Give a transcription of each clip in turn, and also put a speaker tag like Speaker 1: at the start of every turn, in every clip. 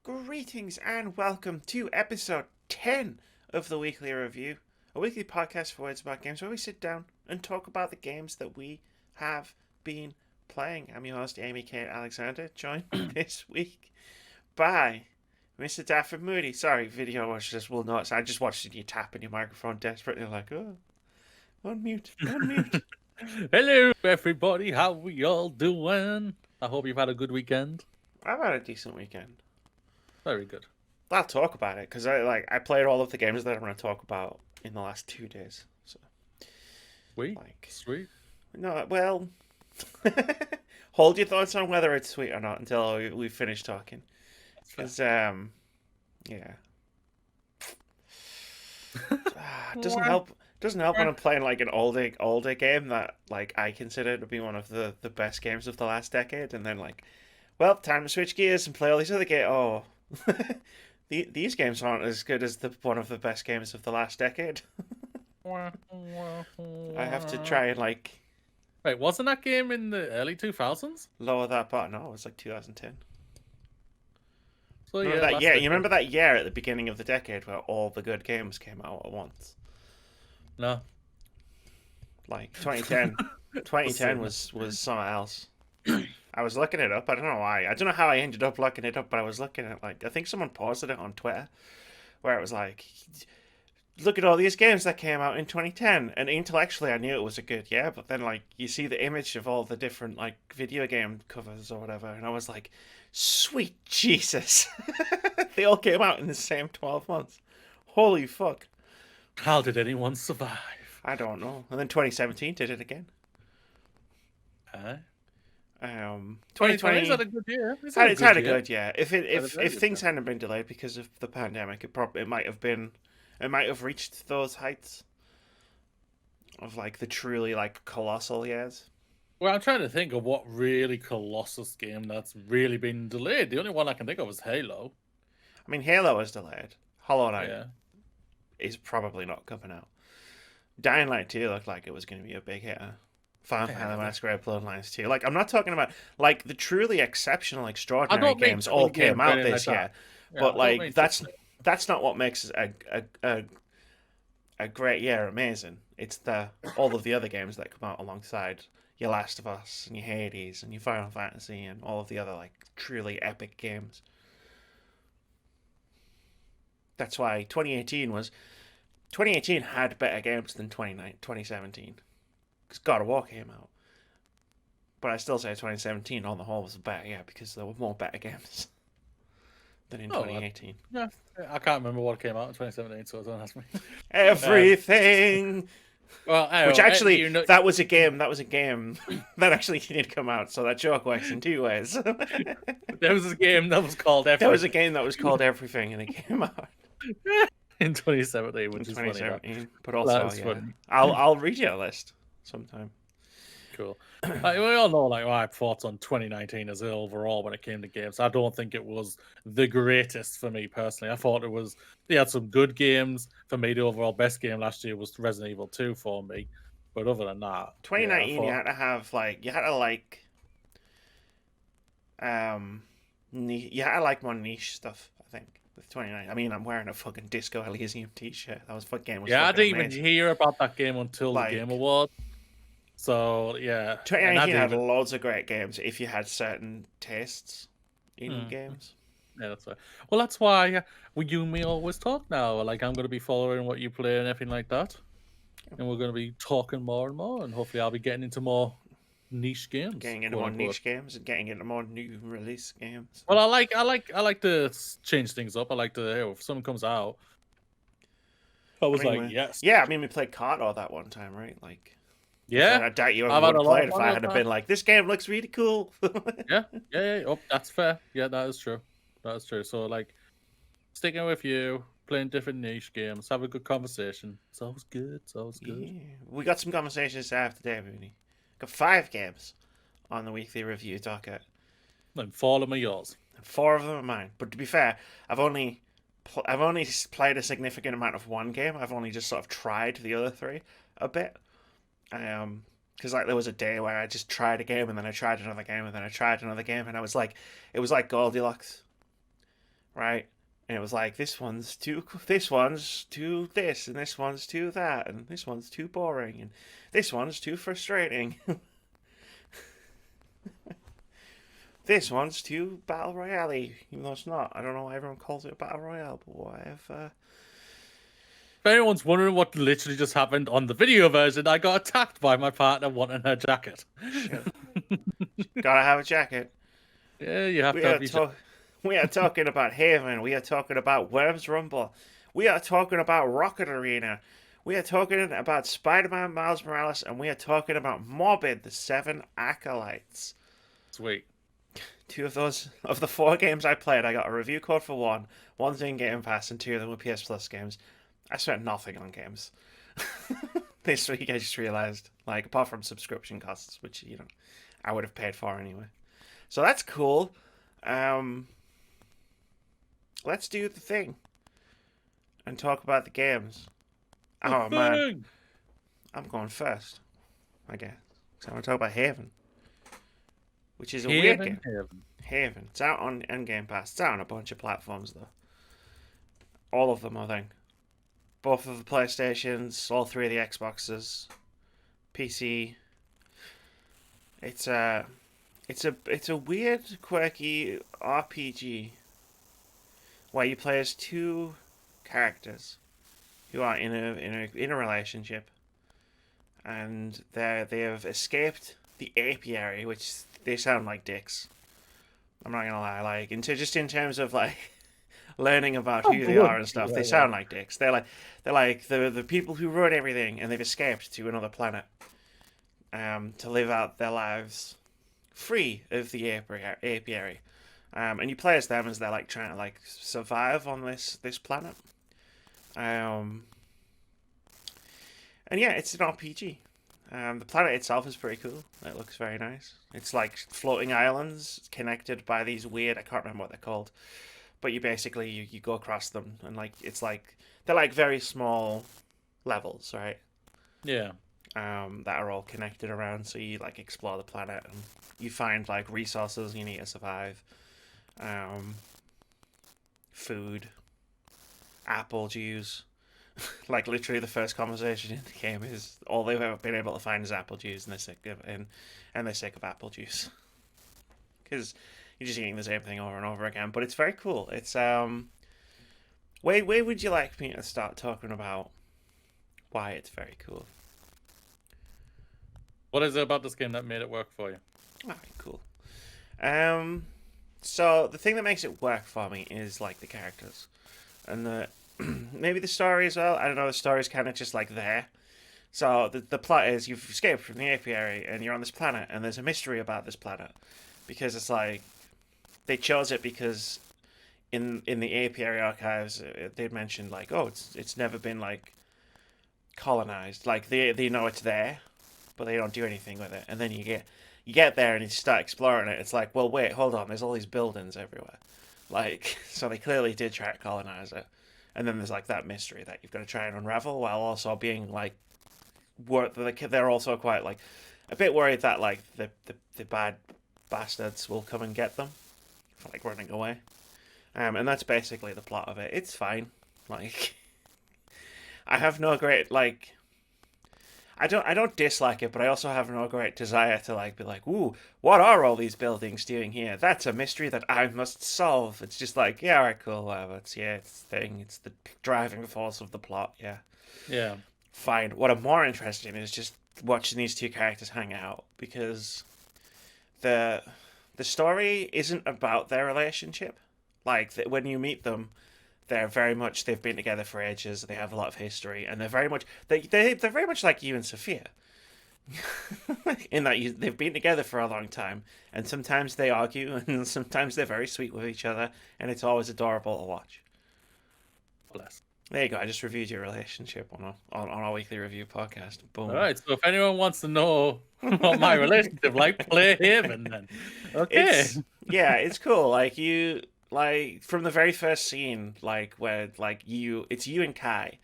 Speaker 1: Greetings and welcome to episode 10 of the Weekly Review, a weekly podcast for words about games where we sit down and talk about the games that we have been playing. I'm your host, Amy Kate Alexander, joined this week by Mr. Dafford Moody. Sorry, video watchers will notice. I just watched you tapping your microphone desperately, like, oh, unmute.
Speaker 2: Hello, everybody. How we all doing? I hope you've had a good weekend.
Speaker 1: I've had a decent weekend.
Speaker 2: Very good.
Speaker 1: I'll talk about it because I played all of the games that I'm going to talk about in the last 2 days. So,
Speaker 2: Sweet.
Speaker 1: No, well, hold your thoughts on whether it's sweet or not until we finish talking. Because yeah, it doesn't help. Doesn't help when I'm playing like an older game that like I consider to be one of the best games of the last decade, and then like, well, time to switch gears and play all these other games. Oh. These games aren't as good as one of the best games of the last decade. I have to try and like.
Speaker 2: Wait, wasn't that game in the early 2000s?
Speaker 1: Lower that part. No, it was like 2010.
Speaker 2: So
Speaker 1: remember that year? You remember that year at the beginning of the decade where all the good games came out at once?
Speaker 2: No.
Speaker 1: Like 2010. 2010 was something else. I was looking it up. I don't know why. I don't know how I ended up looking it up, but I was looking at like I think someone posted it on Twitter, where it was like, look at all these games that came out in 2010, and intellectually I knew it was a good year, but then like you see the image of all the different like video game covers or whatever, and I was like, sweet Jesus, they all came out in the same 12 months. Holy fuck!
Speaker 2: How did anyone survive?
Speaker 1: I don't know. And then 2017 did it again.
Speaker 2: 2020's had a good year.
Speaker 1: It's had a good year. If things hadn't been delayed because of the pandemic, it might have reached those heights of like the truly like colossal years.
Speaker 2: Well, I'm trying to think of what really colossus game that's really been delayed. The only one I can think of is Halo.
Speaker 1: I mean, Halo is delayed. Hollow Knight is probably not coming out. Dying Light 2 looked like it was going to be a big hitter. Final Fantasy Masquerade Bloodlines 2. Like, I'm not talking about like the truly exceptional, extraordinary games all came out this year, but like that's not what makes a great year amazing. It's all of the other games that come out alongside your Last of Us and your Hades and your Final Fantasy and all of the other like truly epic games. That's why 2018 had better games than 2017. Because God of War came out. But I still say 2017 on the whole was better, because there were more better games than in 2018.
Speaker 2: I can't remember what came out in 2017, so don't ask me.
Speaker 1: Everything!
Speaker 2: Well,
Speaker 1: which actually, that was a game that actually did come out, so that joke works in two ways.
Speaker 2: There was a game that was called Everything.
Speaker 1: There was a game that was called Everything, and it came out.
Speaker 2: In 2017, which is
Speaker 1: 2017,
Speaker 2: funny.
Speaker 1: But also, I'll read you a list sometime.
Speaker 2: Cool. Like, we all know like my thoughts on 2019 as overall when it came to games. I don't think it was the greatest for me personally. I thought they had some good games. For me, the overall best game last year was Resident Evil 2 for me. But other than that,
Speaker 1: 2019 you had to like more niche stuff, I think. With 29, I mean, I'm wearing a fucking Disco Elysium t-shirt. That was fucking game.
Speaker 2: I didn't even hear about that game until the Game Awards. So yeah,
Speaker 1: 2019 had loads of great games if you had certain tastes in games.
Speaker 2: Yeah, that's right. Well, that's why you and me always talk now. Like I'm going to be following what you play and everything like that, and we're going to be talking more and more, and hopefully I'll be getting into more niche games,
Speaker 1: getting into more niche games and getting into more new release games.
Speaker 2: Well, I like to change things up. I like to if something comes out. I was yes.
Speaker 1: Yeah, I mean we played Carter that one time, right? Like.
Speaker 2: Yeah,
Speaker 1: I doubt you would have played if I had been like, this game looks really cool.
Speaker 2: Yeah. Oh, that's fair. Yeah, that is true. So, like, sticking with you, playing different niche games, have a good conversation. It's always good. Yeah.
Speaker 1: We got some conversations to have today, Mooney. Got 5 games on the weekly review docket.
Speaker 2: And 4 of them are yours.
Speaker 1: 4 of them are mine. But to be fair, I've only played a significant amount of one game. I've only just sort of tried the other 3 a bit. Because like there was a day where I just tried a game and then I tried another game and then I tried another game and I was like, it was like Goldilocks, right? And it was like this one's too this, and this one's too that, and this one's too boring, and this one's too frustrating. This one's too battle royale, even though it's not. I don't know why everyone calls it a battle royale, but whatever.
Speaker 2: If anyone's wondering what literally just happened on the video version, I got attacked by my partner wanting her jacket.
Speaker 1: Shit. Gotta have a jacket.
Speaker 2: Yeah, you have to have your jacket.
Speaker 1: We are talking about Haven. We are talking about Worms Rumble. We are talking about Rocket Arena. We are talking about Spider-Man Miles Morales. And we are talking about Morbid, the 7 Acolytes.
Speaker 2: Sweet.
Speaker 1: 2 of those, of the 4 games I played, I got a review code for 1. 1's in Game Pass and 2 of them were PS Plus games. I spent nothing on games. This week I just realized, like, apart from subscription costs, which, you know, I would have paid for anyway. So that's cool. Let's do the thing and talk about the games. Oh man, I'm going first, I guess. So I'm going to talk about Haven, which is a weird game. Haven. It's out on Game Pass. It's out on a bunch of platforms though. All of them, I think. Both of the PlayStations, all 3 of the Xboxes, PC. It's a weird, quirky RPG where you play as 2 characters who are in a relationship, and they have escaped the apiary, which they sound like dicks. I'm not gonna lie, like in terms of like learning about who they are and stuff, they sound like dicks. They're like the people who run everything, and they've escaped to another planet to live out their lives free of the apiary. And you play as them as they're like trying to like survive on this planet. And yeah, it's an RPG. The planet itself is pretty cool. It looks very nice. It's like floating islands connected by these weird, I can't remember what they're called, but you basically you go across them, and like it's like they're like very small levels, right?
Speaker 2: Yeah.
Speaker 1: That are all connected around, so you like explore the planet and you find like resources you need to survive. Food, apple juice. Like literally, the first conversation in the game is all they've ever been able to find is apple juice, and they're sick of apple juice because you're just eating the same thing over and over again. But it's very cool. It's where would you like me to start talking about why it's very cool?
Speaker 2: What is it about this game that made it work for you?
Speaker 1: Alright, cool. So the thing that makes it work for me is like the characters, and the maybe the story as well. I don't know. The story's kind of just like there. So the plot is you've escaped from the apiary and you're on this planet, and there's a mystery about this planet because it's like they chose it because in the apiary archives they'd mentioned like, oh, it's never been like colonized. Like they know it's there, but they don't do anything with it. And then you get there and you start exploring it. It's like, well, wait, hold on. There's all these buildings everywhere. Like, so they clearly did try to colonize it. And then there's like that mystery that you've got to try and unravel, while also being like, they're also quite like a bit worried that like the bad bastards will come and get them for like running away. And that's basically the plot of it. It's fine. Like, I have no great like. I don't dislike it, but I also have no great desire to like be like, ooh, what are all these buildings doing here? That's a mystery that I must solve. It's just like, yeah, alright, cool, whatever. It's the thing. It's the driving force of the plot. Yeah.
Speaker 2: Yeah.
Speaker 1: Fine. What I'm more interested in is just watching these 2 characters hang out, because the story isn't about their relationship. Like when you meet them, they're they've been together for ages. They have a lot of history, and they're very much they're very much like you and Sophia, in that they've been together for a long time, and sometimes they argue, and sometimes they're very sweet with each other, and it's always adorable to watch.
Speaker 2: Bless.
Speaker 1: There you go. I just reviewed your relationship on our weekly review podcast. Boom.
Speaker 2: All right. So if anyone wants to know what my relationship like, play Haven then. Okay.
Speaker 1: It's cool. Like you. Like from the very first scene, like where like it's you and Kai,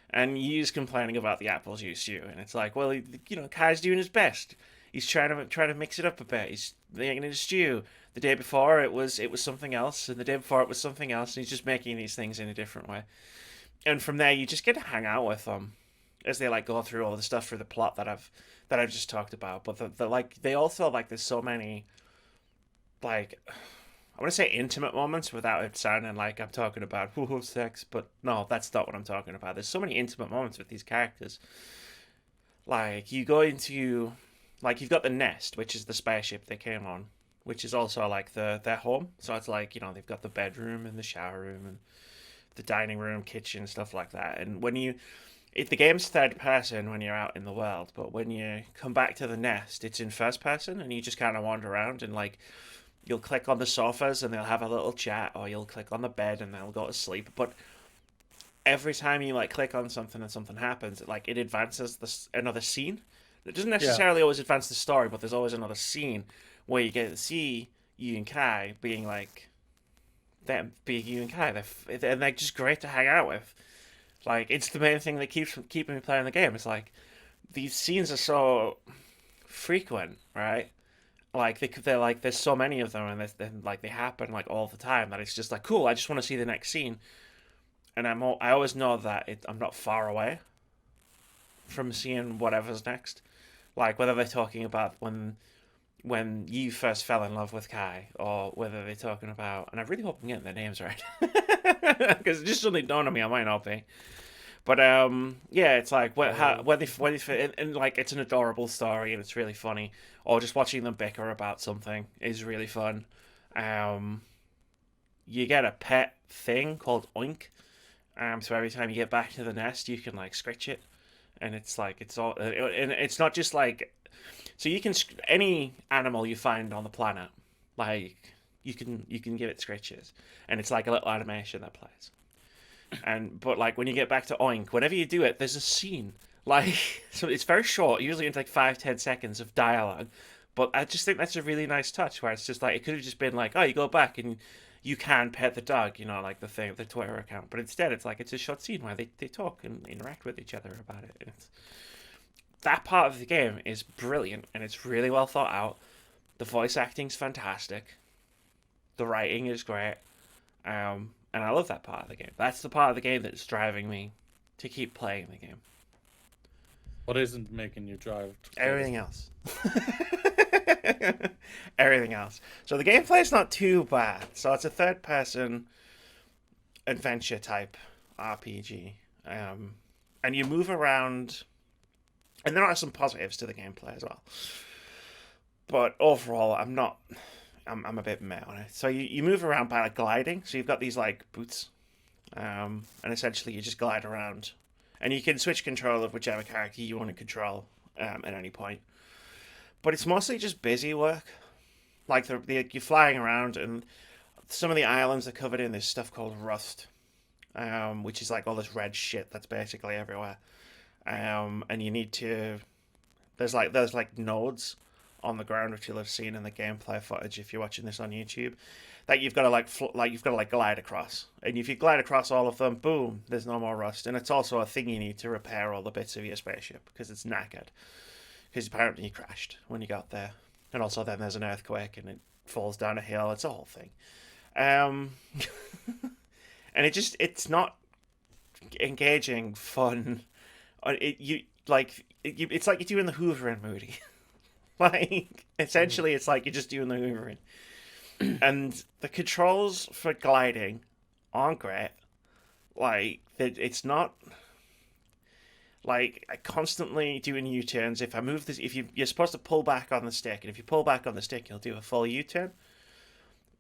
Speaker 1: and Yu's complaining about the apple juice, and it's like, well, you know, Kai's doing his best. He's trying to mix it up a bit. He's making a stew. The day before it was something else, and the day before it was something else. And he's just making these things in a different way. And from there, you just get to hang out with them as they like go through all the stuff for the plot that I've just talked about. But they also like there's so many like I want to say intimate moments without it sounding like I'm talking about woohoo sex, but no, that's not what I'm talking about. There's so many intimate moments with these characters. Like you go into like you've got the nest, which is the spaceship they came on, which is also like their home. So it's like, they've got the bedroom and the shower room and the dining room, kitchen, stuff like that. And if the game's third person when you're out in the world, but when you come back to the nest, it's in first person, and you just kind of wander around and like you'll click on the sofas and they'll have a little chat, or you'll click on the bed and they'll go to sleep. But every time you like click on something and something happens, it advances another scene. It doesn't necessarily always advance the story, but there's always another scene where you get to see you and Kai being like them being you and Kai. They're just great to hang out with. Like it's the main thing that keeps keeping me playing the game. It's like these scenes are so frequent, right? Like they're like there's so many of them, and they happen like all the time that it's just like cool. I just want to see the next scene, and I always know that I'm not far away from seeing whatever's next. Like whether they're talking about when you first fell in love with Kai, or whether they're talking about, and I really hope I'm getting their names right, because it just suddenly dawned on me I might not be. But yeah, it's like when they fit, and like it's an adorable story and it's really funny, or just watching them bicker about something is really fun. You get a pet thing called Oink, so every time you get back to the nest, you can like scratch it, and it's like and it's not just like so you can any animal you find on the planet, like you can give it scratches, and it's like a little animation that plays. But like when you get back to Oink, whenever you do it, there's a scene. Like so, it's very short, usually it's like 5-10 seconds of dialogue. But I just think that's a really nice touch, where it's just like it could have just been like, oh, you go back and you can pet the dog, like the Twitter account. But instead, it's like it's a short scene where they talk and interact with each other about it. And that part of the game is brilliant, and it's really well thought out. The voice acting's fantastic. The writing is great. And I love that part of the game. That's the part of the game that's driving me to keep playing the game.
Speaker 2: What isn't making you drive?
Speaker 1: Everything else. Everything else. So the gameplay's not too bad. So it's a third-person adventure type RPG. And you move around, and there are some positives to the gameplay as well. But overall, I'm a bit meh on it. So you move around by like gliding. So you've got these like boots, and essentially you just glide around, and you can switch control of whichever character you want to control at any point. But it's mostly just busy work. Like you're flying around, and some of the islands are covered in this stuff called rust, which is like all this red shit that's basically everywhere. And you need to. There's like nodes on the ground, which you'll have seen in the gameplay footage if you're watching this on YouTube, that you've got to glide across. And if you glide across all of them, boom, there's no more rust. And it's also a thing you need to repair all the bits of your spaceship because it's knackered. Because apparently you crashed when you got there. And also then there's an earthquake and it falls down a hill. It's a whole thing. And it's not engaging, fun. It's like you're doing the Hoovering Moody. Like, essentially, it's like you're just doing the hoovering. And the controls for gliding aren't great. Like, it's not... Like, I constantly doing U-turns. If I move this... You're supposed to pull back on the stick, and if you pull back on the stick, you'll do a full U-turn.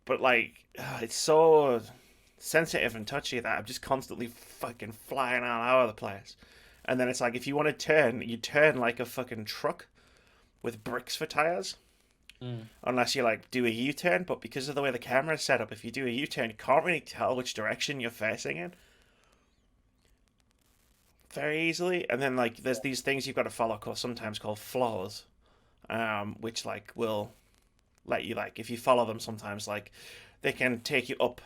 Speaker 1: But, like, it's so sensitive and touchy that I'm just constantly fucking flying all over the place. And then it's like, if you want to turn, you turn like a fucking truck with bricks for tires, unless you like do a U-turn. But because of the way the camera is set up, if you do a U-turn, you can't really tell which direction you're facing in very easily. And then like there's these things you've got to follow, sometimes called flows, which like will let you, like if you follow them, sometimes like they can take you up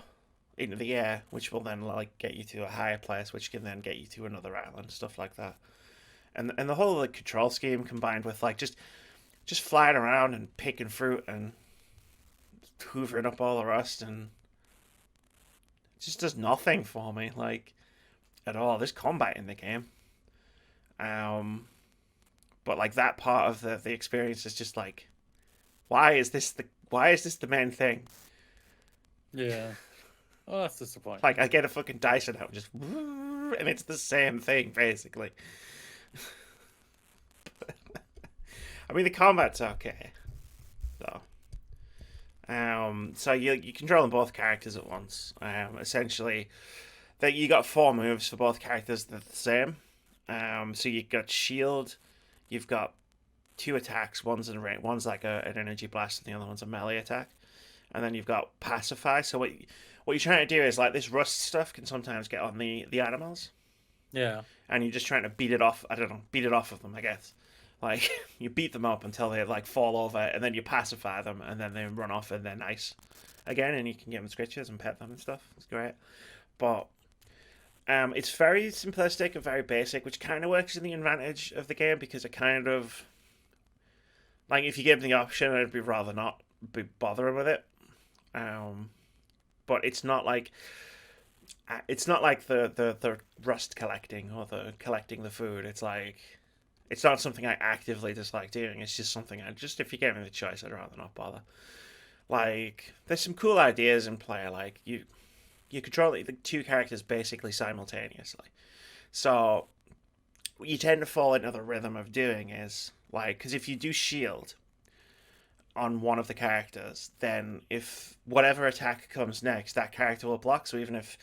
Speaker 1: into the air, which will then like get you to a higher place, which can then get you to another island, stuff like that. And the whole like control scheme combined with like just just flying around and picking fruit and hoovering up all the rust, and it just does nothing for me, like, at all. There's combat in the game, um, but like that part of the experience is just like, why is this the main thing?
Speaker 2: Yeah. Oh, that's disappointing.
Speaker 1: Like, I get a fucking Dyson out, just and it's the same thing basically. I mean, the combat's okay though. So you control both characters at once. Essentially, that you got 4 moves for both characters that are the same. So you got shield, you've got 2 attacks. One's in range, one's like an energy blast, and the other one's a melee attack. And then you've got pacify. So what you're trying to do is, like, this rust stuff can sometimes get on the animals,
Speaker 2: Yeah.
Speaker 1: and you're just trying to beat it off. I don't know, beat it off of them, I guess. Like, you beat them up until they like fall over, and then you pacify them, and then they run off, and they're nice again, and you can give them scritches and pet them and stuff. It's great, but it's very simplistic and very basic, which kind of works in the advantage of the game, because it kind of, like, if you give them the option, I'd be rather not be bothering with it. But it's not like the rust collecting or the collecting the food. It's like, it's not something I actively dislike doing. It's just something I just, if you gave me the choice, I'd rather not bother. Like, there's some cool ideas in play. Like, you control the 2 characters basically simultaneously. So what you tend to fall into the rhythm of doing is, like, because if you do shield on one of the characters, then if whatever attack comes next, that character will block. So even if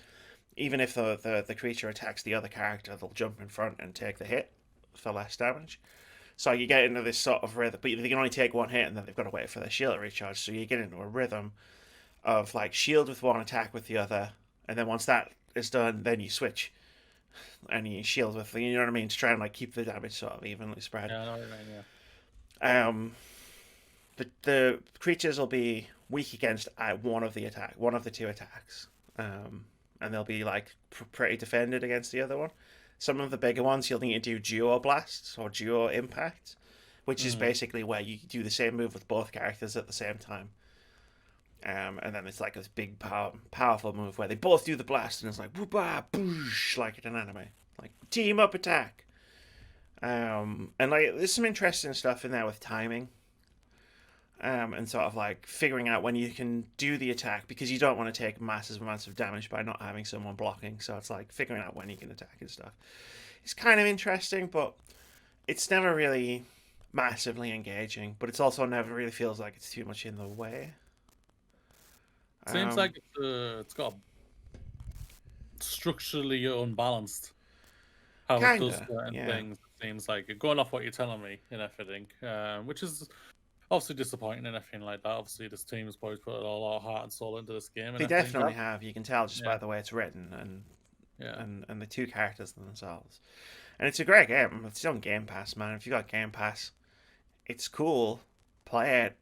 Speaker 1: the creature attacks the other character, they'll jump in front and take the hit for less damage. So you get into this sort of rhythm, but they can only take 1 hit, and then they've got to wait for their shield to recharge. So you get into a rhythm of, like, shield with one, attack with the other, and then once that is done, then you switch and you shield with, you know what I mean, to try and, like, keep the damage sort of evenly spread.
Speaker 2: Yeah, I know what you mean, yeah.
Speaker 1: The creatures will be weak against one of the 2 attacks, and they'll be, like, pretty defended against the other one. Some of the bigger ones, you'll need to do duo blasts or duo impact, which is basically where you do the same move with both characters at the same time. And then it's like this big powerful move where they both do the blast, and it's like whoop-ah, boosh, like in an anime, like team up attack. And like, there's some interesting stuff in there with timing. And sort of like figuring out when you can do the attack, because you don't want to take massive amounts of damage by not having someone blocking. So it's like figuring out when you can attack and stuff. It's kind of interesting, but it's never really massively engaging. But it's also never really feels like it's too much in the way.
Speaker 2: Seems like it's got structurally unbalanced how it does certain things. It seems like, going off what you're telling me and everything, which is obviously disappointing and everything like that. Obviously, this team has probably put a lot of heart and soul into this game.
Speaker 1: They definitely have. You can tell just by the way it's written and the 2 characters themselves. And it's a great game. It's on Game Pass, man. If you got Game Pass, it's cool. Play it.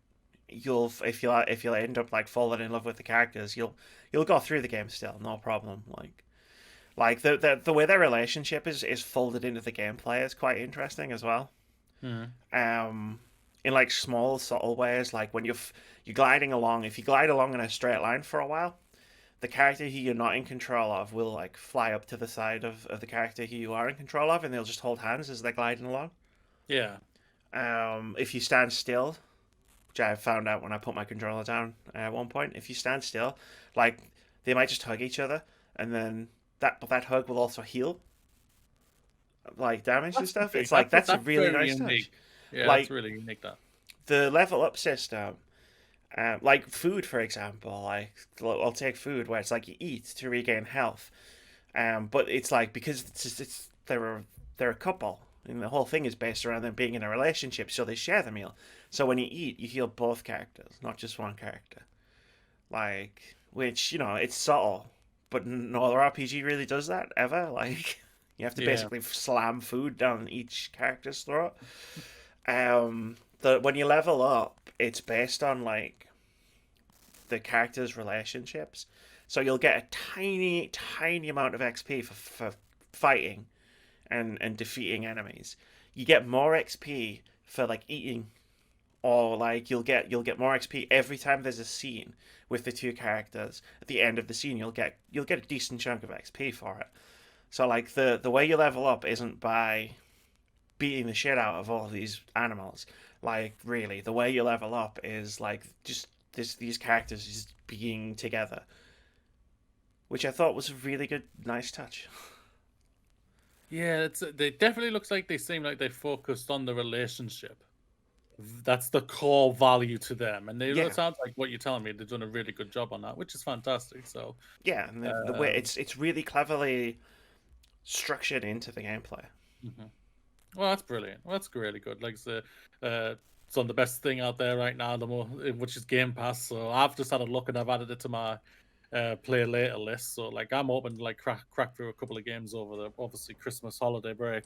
Speaker 1: If you end up, like, falling in love with the characters, you'll go through the game still, no problem. Like the way their relationship is folded into the gameplay is quite interesting as well. In, like, small subtle ways, like when you're gliding along, if you glide along in a straight line for a while, the character who you're not in control of will, like, fly up to the side of the character who you are in control of, and they'll just hold hands as they're gliding along.
Speaker 2: Yeah.
Speaker 1: If you stand still, which I found out when I put my controller down at one point, if you stand still, like, they might just hug each other, and then that hug will also heal, like, damage and stuff. It's like, that's a really nice touch.
Speaker 2: Yeah,
Speaker 1: like,
Speaker 2: that's really unique. That
Speaker 1: the level up system, like food, for example, like, I'll take food where it's like you eat to regain health, but it's like, because they're a couple, and the whole thing is based around them being in a relationship, so they share the meal. So when you eat, you heal both characters, not just one character. Like, which, you know, it's subtle, but no other RPG really does that ever. Like, you have to basically slam food down each character's throat. When you level up, it's based on, like, the characters' relationships. So you'll get a tiny, tiny amount of XP for fighting and defeating enemies. You get more XP for, like, eating or like you'll get more XP every time there's a scene with the two characters. At the end of the scene, you'll get a decent chunk of XP for it. So like the way you level up isn't by beating the shit out of all of these animals. Like really, the way you level up is like just these characters just being together, which I thought was a really good, nice touch.
Speaker 2: Yeah, it definitely looks like they seem like they focused on the relationship. That's the core value to them, and it sounds like what you're telling me, they've done a really good job on that, which is fantastic. So
Speaker 1: yeah, and the way it's really cleverly structured into the gameplay.
Speaker 2: Mm-hmm. Well, that's brilliant. Well, that's really good. Like it's on the best thing out there right now, which is Game Pass. So I've just had a look and I've added it to my play later list. So like I'm hoping to like crack through a couple of games over the obviously Christmas holiday break,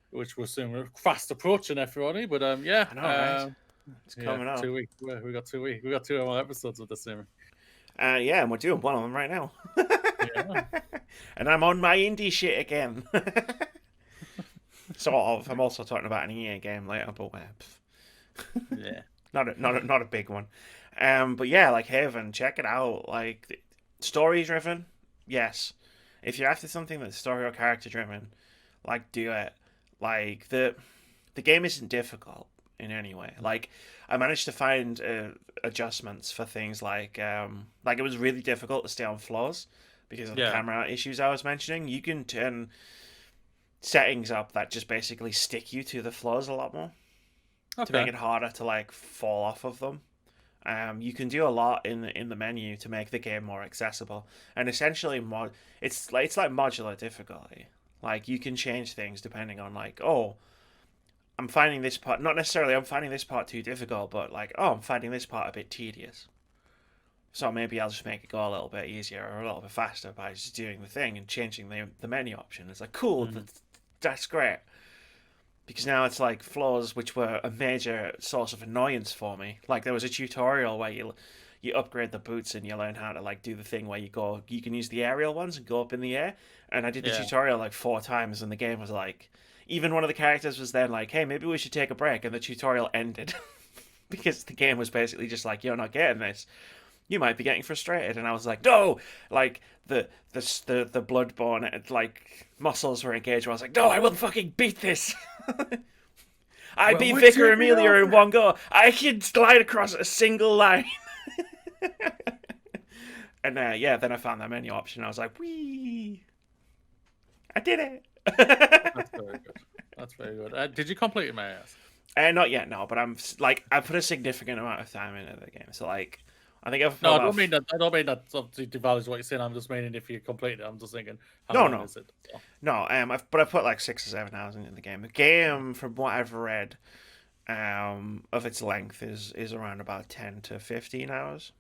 Speaker 2: which we're soon fast approaching, everybody. But yeah,
Speaker 1: I know, right? It's coming up.
Speaker 2: 2 weeks. We got 2 weeks. We got 2 more episodes with this soon.
Speaker 1: Yeah, and we're doing one of them right now.
Speaker 2: Yeah.
Speaker 1: And I'm on my indie shit again. Sort of. I'm also talking about an EA game later, but
Speaker 2: yeah,
Speaker 1: not a big one. But yeah, like Haven, check it out. Like story driven, yes. If you're after something that's story or character driven, like do it. Like the game isn't difficult in any way. Like I managed to find adjustments for things like it was really difficult to stay on floors because of the camera issues I was mentioning. You can turn settings up that just basically stick you to the floors a lot more to make it harder to like fall off of them. You can do a lot in the menu to make the game more accessible, and essentially it's like modular difficulty. Like you can change things depending on like, oh, I'm finding this part, not necessarily I'm finding this part too difficult, but like, oh, I'm finding this part a bit tedious. So maybe I'll just make it go a little bit easier or a little bit faster by just doing the thing and changing the menu option. It's like, cool, that's great. Because now it's like floors which were a major source of annoyance for me. Like there was a tutorial where you upgrade the boots and you learn how to like do the thing where you can use the aerial ones and go up in the air. And I did the tutorial like 4 times and the game was like, even one of the characters was then like, hey, maybe we should take a break, and the tutorial ended. Because the game was basically just like, you're not getting this. You might be getting frustrated. And I was like, no! Like the bloodborne like muscles were engaged where I was like, no, I will fucking beat this. I beat Vicar Amelia in one go. I can glide across a single line. And then I found that menu option. I was like, wee! I did it.
Speaker 2: That's very good. That's very good. Did you complete it, may I ask?
Speaker 1: Not yet, no. But I put a significant amount of time into the game. So like, I think I've.
Speaker 2: No, I don't mean that. I don't mean that obviously devalues what you're saying. I'm just meaning if you complete it. I'm just thinking, how long is it? So.
Speaker 1: No. I put like 6 or 7 hours into the game. The game, from what I've read, of its length is around about 10 to 15 hours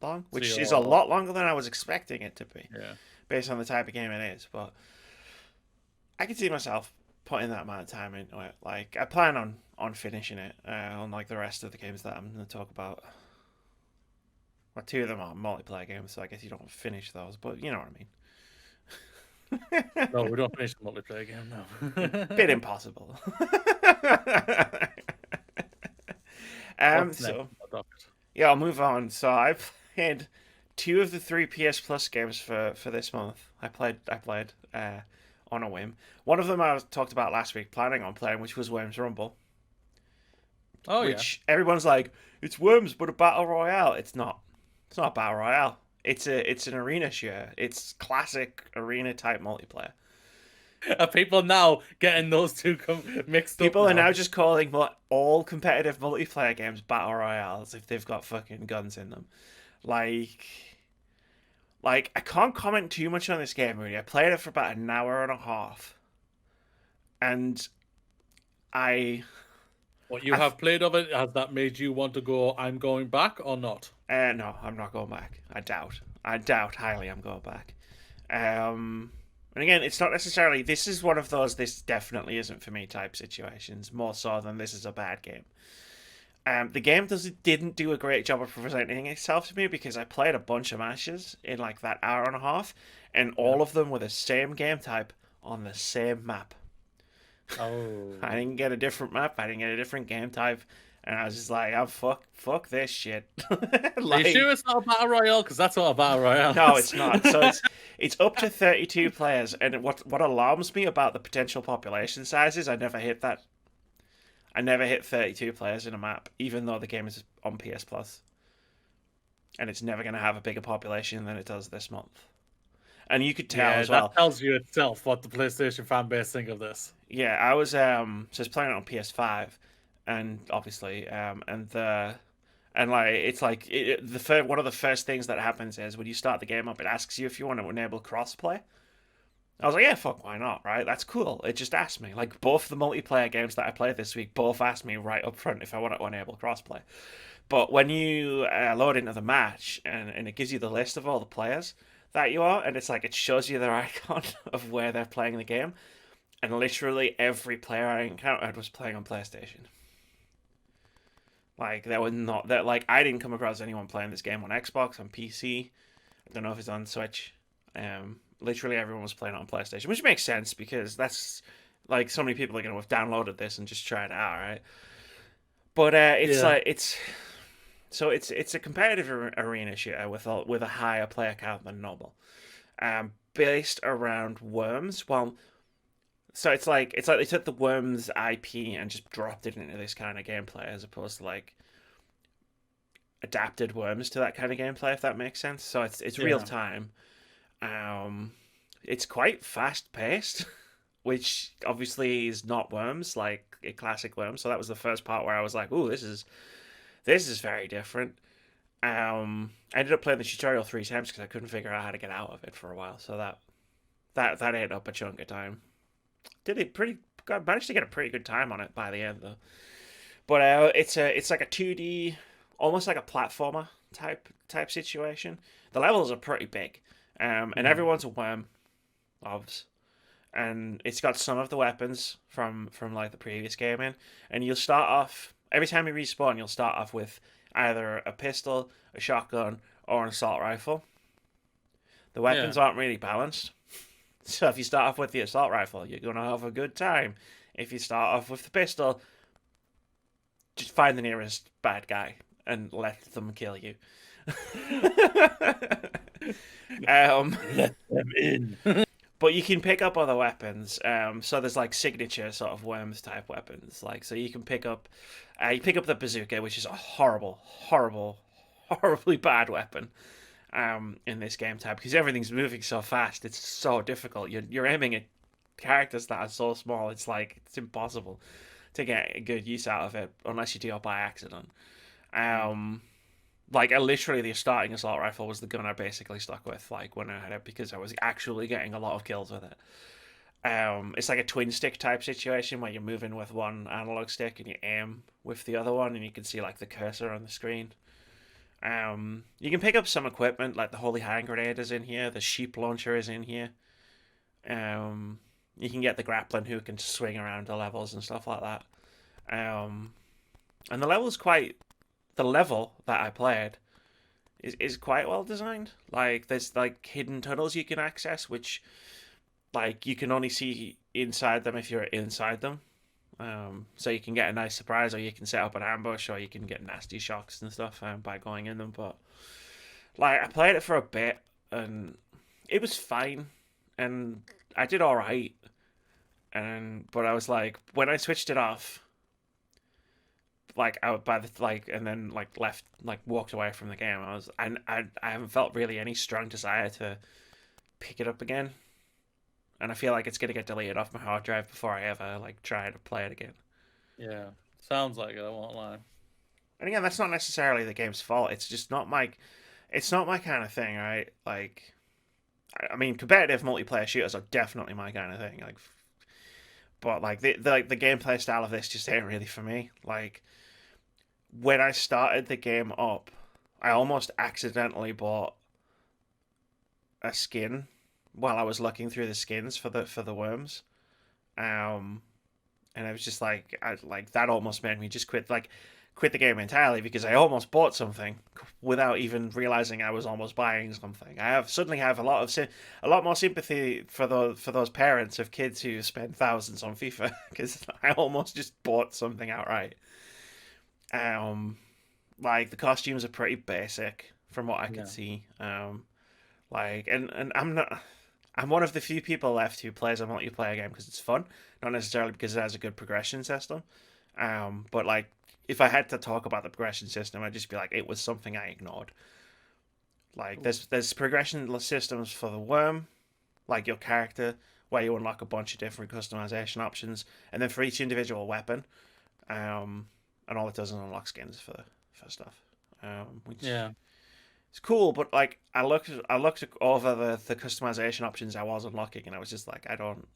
Speaker 1: long, which is a lot longer than I was expecting it to be.
Speaker 2: Yeah.
Speaker 1: Based on the type of game it is, but I can see myself putting that amount of time into it. Like I plan on finishing it, unlike the rest of the games that I'm going to talk about. Well, 2 of them are multiplayer games, so I guess you don't finish those, but you know what
Speaker 2: I mean. No, we don't finish the multiplayer game, no.
Speaker 1: Bit impossible. Yeah, I'll move on. So I played 2 of the 3 PS Plus games for this month. I played on a whim. One of them I talked about last week, planning on playing, which was Worms Rumble.
Speaker 2: Oh,
Speaker 1: which everyone's like, it's Worms, but a battle royale. It's not. It's not a battle royale. It's an arena shooter. It's classic arena type multiplayer.
Speaker 2: Are people now getting those two mixed up?
Speaker 1: People are now just calling all competitive multiplayer games battle royales if they've got fucking guns in them. Like I can't comment too much on this game really. I played it for about an hour and a half, and
Speaker 2: what you have played of it, has that made you want to go, I'm going back, or not?
Speaker 1: No, I'm not going back. I doubt highly I'm going back. And again, it's not necessarily, this is one of those this definitely isn't for me type situations, more so than this is a bad game. The game didn't do a great job of presenting itself to me because I played a bunch of matches in like that hour and a half, and all of them were the same game type on the same map.
Speaker 2: Oh.
Speaker 1: I didn't get a different map. I didn't get a different game type. And I was just like, "Oh fuck this shit."
Speaker 2: Are you sure it's not a battle royale? Because that's what a battle royale is.
Speaker 1: No, it's not. So it's up to 32 players, and what alarms me about the potential population sizes, I never hit that. I never hit 32 players in a map, even though the game is on PS Plus, and it's never going to have a bigger population than it does this month. And you could tell as well.
Speaker 2: That tells you itself what the PlayStation fan base think of this.
Speaker 1: Yeah, I was so I was playing it on PS5, and obviously and like it's like one of the first things that happens is when you start the game up, it asks you if you want to enable crossplay. I was like, yeah, fuck, why not, right? That's cool. It just asked me. Like, both the multiplayer games that I played this week both asked me right up front if I want to enable crossplay. But when you load into the match and it gives you the list of all the players that you are, and it's like it shows you their icon of where they're playing the game, and literally every player I encountered was playing on PlayStation. Like, there was not that. Like, I didn't come across anyone playing this game on Xbox, on PC. I don't know if it's on Switch. Literally everyone was playing it on PlayStation, which makes sense because that's like so many people are going to have downloaded this and just tried it out, right? But it's a competitive arena shooter with a higher player count than normal, based around Worms. Well, so it's like they took the Worms IP and just dropped it into this kind of gameplay as opposed to like adapted Worms to that kind of gameplay, if that makes sense. So it's real time. It's quite fast paced, which obviously is not Worms, like a classic Worms. So that was the first part where I was like, "Ooh, this is very different." I ended up playing the tutorial 3 times because I couldn't figure out how to get out of it for a while. So that ate up a chunk of time. Managed to get a pretty good time on it by the end though. But it's like a 2D, almost like a platformer type situation. The levels are pretty big. And everyone's a worm, obvs. And it's got some of the weapons from like the previous game in. And you'll start off every time you respawn, you'll start off with either a pistol, a shotgun, or an assault rifle. The weapons aren't really balanced. So if you start off with the assault rifle, you're gonna have a good time. If you start off with the pistol, just find the nearest bad guy and let them kill you.
Speaker 2: Let them in.
Speaker 1: But you can pick up other weapons. So there's like signature sort of Worms type weapons. Like so you can pick up, the bazooka, which is a horribly bad weapon. In this game type because everything's moving so fast, it's so difficult. You're aiming at characters that are so small. It's like it's impossible to get a good use out of it unless you do it by accident. Like literally the starting assault rifle was the gun I basically stuck with, like when I had it because I was actually getting a lot of kills with it. It's like a twin stick type situation where you're moving with one analog stick and you aim with the other one, and you can see like the cursor on the screen. You can pick up some equipment, like the Holy Hand Grenade is in here, the Sheep Launcher is in here. You can get the grappling hook and swing around the levels and stuff like that. And the level that I played is quite well designed. Like there's like hidden tunnels you can access, which like you can only see inside them if you're inside them. So you can get a nice surprise, or you can set up an ambush, or you can get nasty shocks and stuff by going in them. But like I played it for a bit, and it was fine, and I did all right. But I was like, when I switched it off, like and then like left, like walked away from the game. I haven't felt really any strong desire to pick it up again. And I feel like it's going to get deleted off my hard drive before I ever like try to play it again.
Speaker 2: Yeah, sounds like it. I won't lie.
Speaker 1: And again, that's not necessarily the game's fault. It's just not my kind of thing, right? Like, I mean, competitive multiplayer shooters are definitely my kind of thing. Like, but like the gameplay style of this just ain't really for me. Like, when I started the game up, I almost accidentally bought a skin while I was looking through the skins for the worms, and I was just like, that almost made me just quit the game entirely because I almost bought something without even realizing I was almost buying something. I suddenly have a lot more sympathy for those parents of kids who spend thousands on FIFA because I almost just bought something outright. Like the costumes are pretty basic from what I could
Speaker 2: Yeah.
Speaker 1: see. Like and I'm one of the few people left who plays a multiplayer game because it's fun, not necessarily because it has a good progression system. But like if I had to talk about the progression system, I'd just be like it was something I ignored. Like there's progression systems for the worm, like your character, where you unlock a bunch of different customization options, and then for each individual weapon, and all it does is unlock skins for stuff. Which
Speaker 2: Yeah.
Speaker 1: it's cool, but like I looked over the customization options I was unlocking, and I was just like, I'm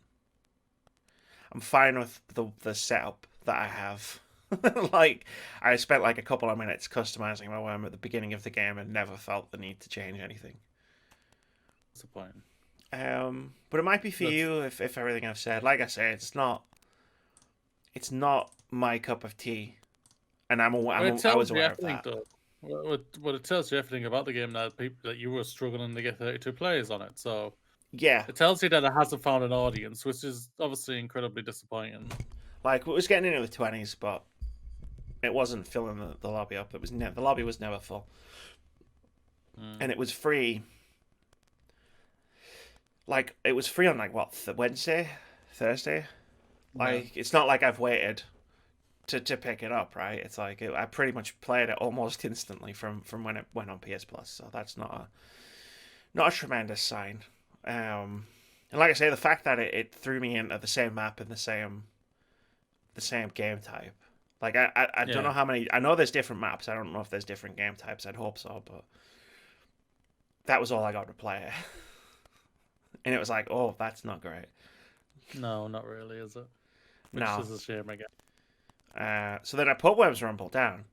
Speaker 1: fine with the setup that I have. Like I spent like a couple of minutes customizing my worm at the beginning of the game and never felt the need to change anything.
Speaker 2: What's the point?
Speaker 1: But it might be for
Speaker 2: That's
Speaker 1: you if everything I've said. Like I say, it's not my cup of tea, and I was
Speaker 2: tells you
Speaker 1: aware of
Speaker 2: everything,
Speaker 1: that.
Speaker 2: though. Well, it tells you everything about the game that people that you were struggling to get 32 players on it. So
Speaker 1: Yeah,
Speaker 2: it tells you that it hasn't found an audience, which is obviously incredibly disappointing.
Speaker 1: like it was getting into the 20s, but it wasn't filling the lobby up. The lobby was never full, and it was free. Like it was free on like what Wednesday, Thursday.
Speaker 2: Yeah.
Speaker 1: Like it's not like I've waited to pick it up, right? It's like I pretty much played it almost instantly from when it went on PS Plus. So that's not a tremendous sign. And like I say, the fact that it threw me into the same map and the same game type. Like I don't
Speaker 2: Yeah.
Speaker 1: know how many. I know there's different maps. I don't know if there's different game types. I'd hope so, but that was all I got to play. And it was like, oh, that's not great.
Speaker 2: No, not really, is it? Which
Speaker 1: No.
Speaker 2: is a shame, I guess.
Speaker 1: So then I put Worms Rumble down,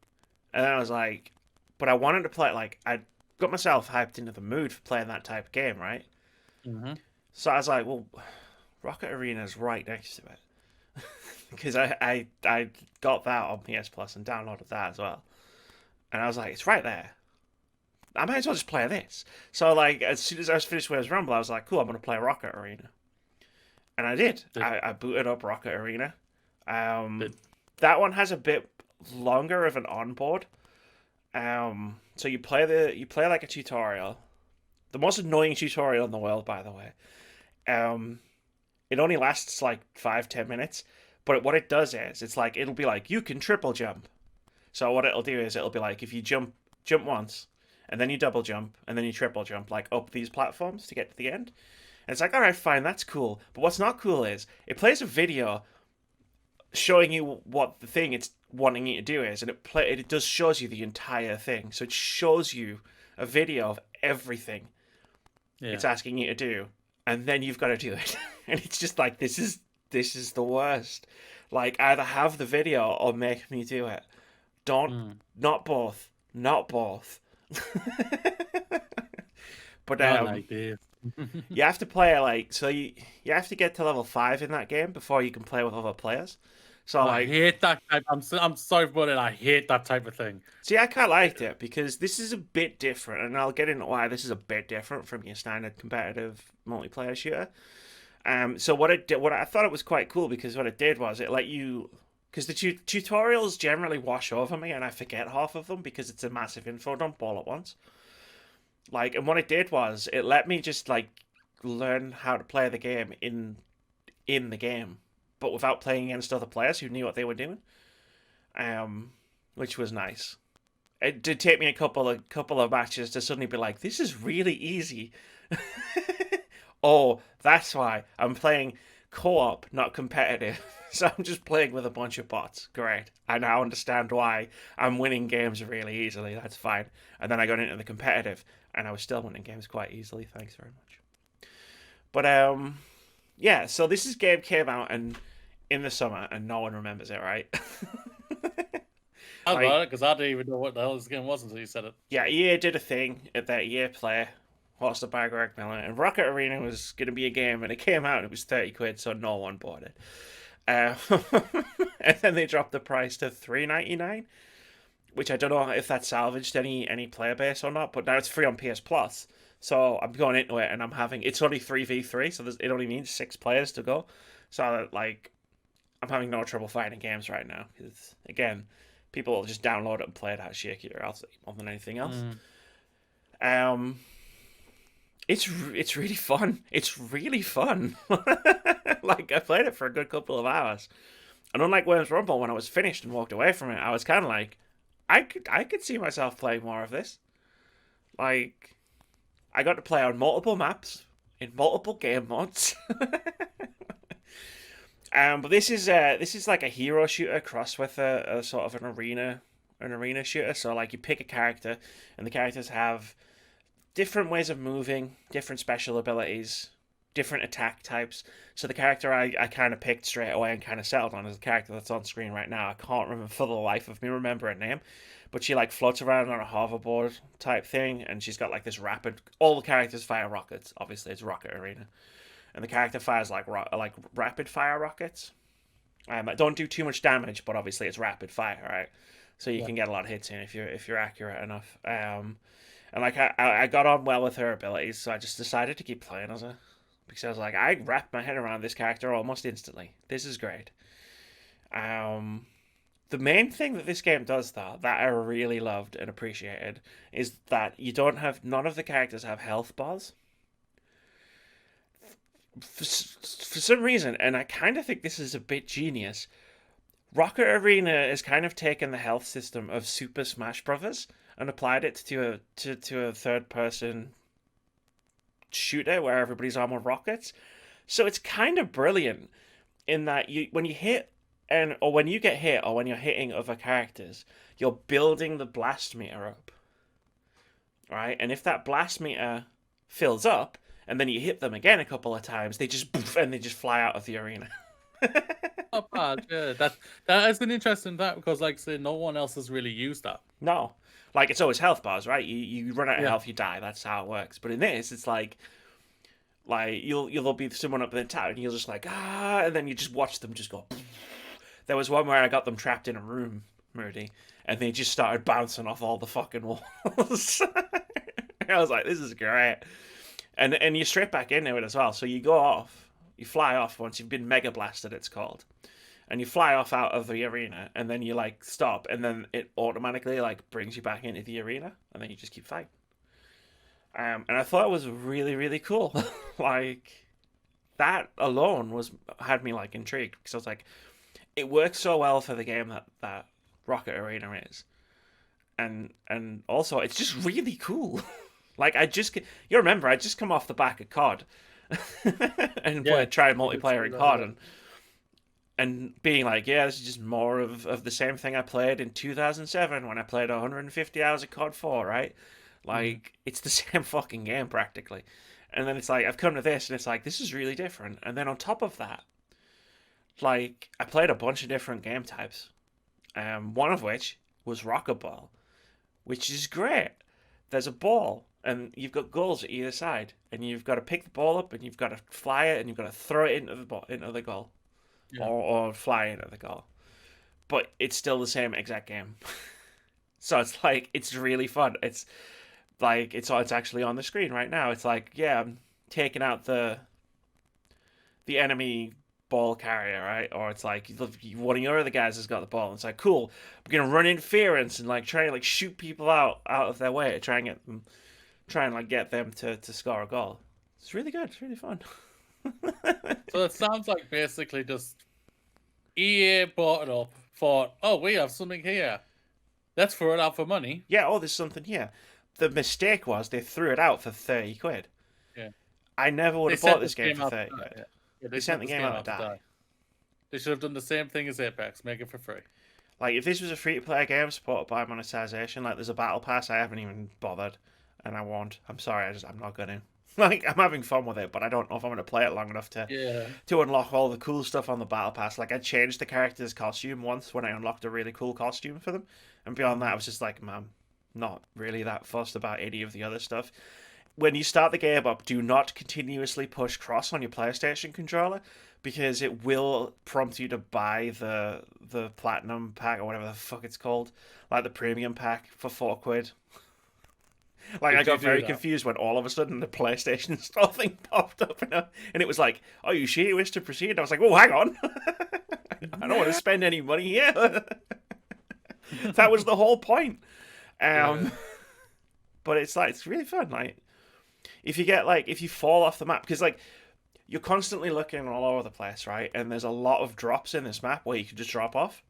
Speaker 1: and then I was like, but I wanted to play. Like I got myself hyped into the mood for playing that type of game, right?
Speaker 2: Mm-hmm.
Speaker 1: So I was like, well, Rocket Arena is right next to it because I got that on PS Plus and downloaded that as well, and I was like, it's right there. I might as well just play this. So like as soon as I was finished with Rumble, I was like, cool, I'm gonna play Rocket Arena, and I did. I booted up Rocket Arena. Um, that one has a bit longer of an onboard. So you play like a tutorial, the most annoying tutorial in the world, by the way. Um, it only lasts like 5-10 minutes, but what it does is it's like it'll be like you can triple jump. So what it'll do is it'll be like if you jump once, and then you double jump, and then you triple jump like up these platforms to get to the end. And it's like, all right, fine, that's cool. But what's not cool is it plays a video showing you what the thing it's wanting you to do is, and it does shows you the entire thing. So it shows you a video of everything it's asking you to do, and then you've got to do it. And it's just like this is the worst. Like either have the video or make me do it. Don't not both, not both. But
Speaker 2: I like this.
Speaker 1: you have to play like so you have to get to level 5 in that game before you can play with other players. So
Speaker 2: I
Speaker 1: like
Speaker 2: hate that type. I'm sorry for it. I hate that type of thing.
Speaker 1: see, I quite liked it because this is a bit different, and I'll get into why this is a bit different from your standard competitive multiplayer shooter. So what it did, what I thought it was quite cool because what it did was it let you, because the tutorials generally wash over me and I forget half of them because it's a massive info dump all at once. Like, and what it did was it let me just like learn how to play the game in the game, but without playing against other players who knew what they were doing. Which was nice. It did take me a couple of matches to suddenly be like, this is really easy. Oh, that's why I'm playing co-op, not competitive. So I'm just playing with a bunch of bots. Great. I now understand why I'm winning games really easily. That's fine. And then I got into the competitive, and I was still winning games quite easily. Thanks very much. But yeah. So this game came out in the summer, and no one remembers it, right?
Speaker 2: I
Speaker 1: Like,
Speaker 2: got it because I didn't even know what the hell this game was until you said it.
Speaker 1: yeah, EA did a thing at that EA Play, hosted by Greg Miller, and Rocket Arena was going to be a game, and it came out, and it was 30 quid, so no one bought it. And then they dropped the price to $3.99, which I don't know if that salvaged any player base or not, but now it's free on PS Plus. So I'm going into it, and it's only 3v3, so it only needs 6 players to go. So like, I'm having no trouble finding games right now because again, People will just download it and play it out shakier else more than anything else. It's really fun. It's really fun. Like, I played it for a good couple of hours. And unlike Worms Rumble, when I was finished and walked away from it, I was kind of like, I could see myself playing more of this. Like, I got to play on multiple maps in multiple game modes. But this is like a hero shooter crossed with a sort of an arena shooter. So like you pick a character, and the characters have different ways of moving, different special abilities, different attack types. So the character I kind of picked straight away and kind of settled on is the character that's on screen right now. I can't remember for the life of me remember her name, but she like floats around on a hoverboard type thing, and she's got like this rapid. All the characters fire rockets. Obviously, it's Rocket Arena, and the character fires like rapid fire rockets. I don't do too much damage, but obviously it's rapid fire, right? So you can get a lot of hits in if you're accurate enough. And like I got on well with her abilities, so I just decided to keep playing as her. Because I was like, I wrapped my head around this character almost instantly. This is great. The main thing that this game does, though, that I really loved and appreciated, is that none of the characters have health bars. For some reason, and I kind of think this is a bit genius, Rocket Arena has kind of taken the health system of Super Smash Brothers and applied it to a third person shooter where everybody's armed with rockets. So it's kind of brilliant in that when you hit or when you get hit or when you're hitting other characters, you're building the blast meter up. Right? And if that blast meter fills up and then you hit them again a couple of times, they just fly out of the arena.
Speaker 2: Not bad, yeah. That is an interesting fact because, like I say, no one else has really used that.
Speaker 1: No. Like, it's always health bars, right? You run out of health, you die. That's how it works. But in this, it's like you'll be someone up in the tower, and you'll just like, and then you just watch them just go. There was one where I got them trapped in a room, Moody, and they just started bouncing off all the fucking walls. I was like, this is great. And you straight back into it as well. So you go off, you fly off once you've been mega blasted, it's called. And you fly off out of the arena, and then you like stop, and then it automatically like brings you back into the arena, and then you just keep fighting. And I thought it was really, really cool. Like, that alone had me like intrigued, because I was like, it works so well for the game that Rocket Arena is, and also it's just really cool. Like, you remember I just come off the back of COD, and tried multiplayer in COD, and being like, yeah, this is just more of the same thing I played in 2007 when I played 150 hours of COD 4, right? Like, it's the same fucking game practically. And then it's like, I've come to this, and it's like, this is really different. And then on top of that, like, I played a bunch of different game types. One of which was Rocket Ball, which is great. There's a ball, and you've got goals at either side, and you've got to pick the ball up, and you've got to fly it, and you've got to throw it into the goal. Yeah. Or fly into the goal. But it's still the same exact game. So it's like, it's really fun. It's like, it's actually on the screen right now. It's like, yeah, I'm taking out the enemy ball carrier, right? Or it's like, one of your other guys has got the ball, and it's like, cool, we're gonna run interference and like try and like shoot people out of their way to try and get them to score a goal. It's really good. It's really fun.
Speaker 2: So it sounds like basically just EA bought it up, thought, oh, we have something here. Let's throw it out for money.
Speaker 1: Yeah, there's something here. The mistake was they threw it out for 30 quid.
Speaker 2: Yeah.
Speaker 1: I never would have bought this game for 30 quid.
Speaker 2: Yeah,
Speaker 1: they sent the game out to die.
Speaker 2: They should have done the same thing as Apex, make it for free.
Speaker 1: Like, if this was a free-to-play game supported by monetization, like there's a battle pass, I haven't even bothered. And I won't. I'm sorry, I'm not going to. Like, I'm having fun with it, but I don't know if I'm going to play it long enough to unlock all the cool stuff on the battle pass. Like, I changed the character's costume once when I unlocked a really cool costume for them. And beyond that, I was just like, man, not really that fussed about any of the other stuff. When you start the game up, do not continuously push cross on your PlayStation controller, because it will prompt you to buy the platinum pack, or whatever the fuck it's called, like the premium pack for £4. Like, I got very confused when all of a sudden the PlayStation Store thing popped up, and it was like, "Oh, you sure you wish to proceed?" I was like, "Oh, hang on, I don't want to spend any money here." That was the whole point. But it's like it's really fun. Like if you fall off the map, because like you're constantly looking all over the place, right? And there's a lot of drops in this map where you can just drop off.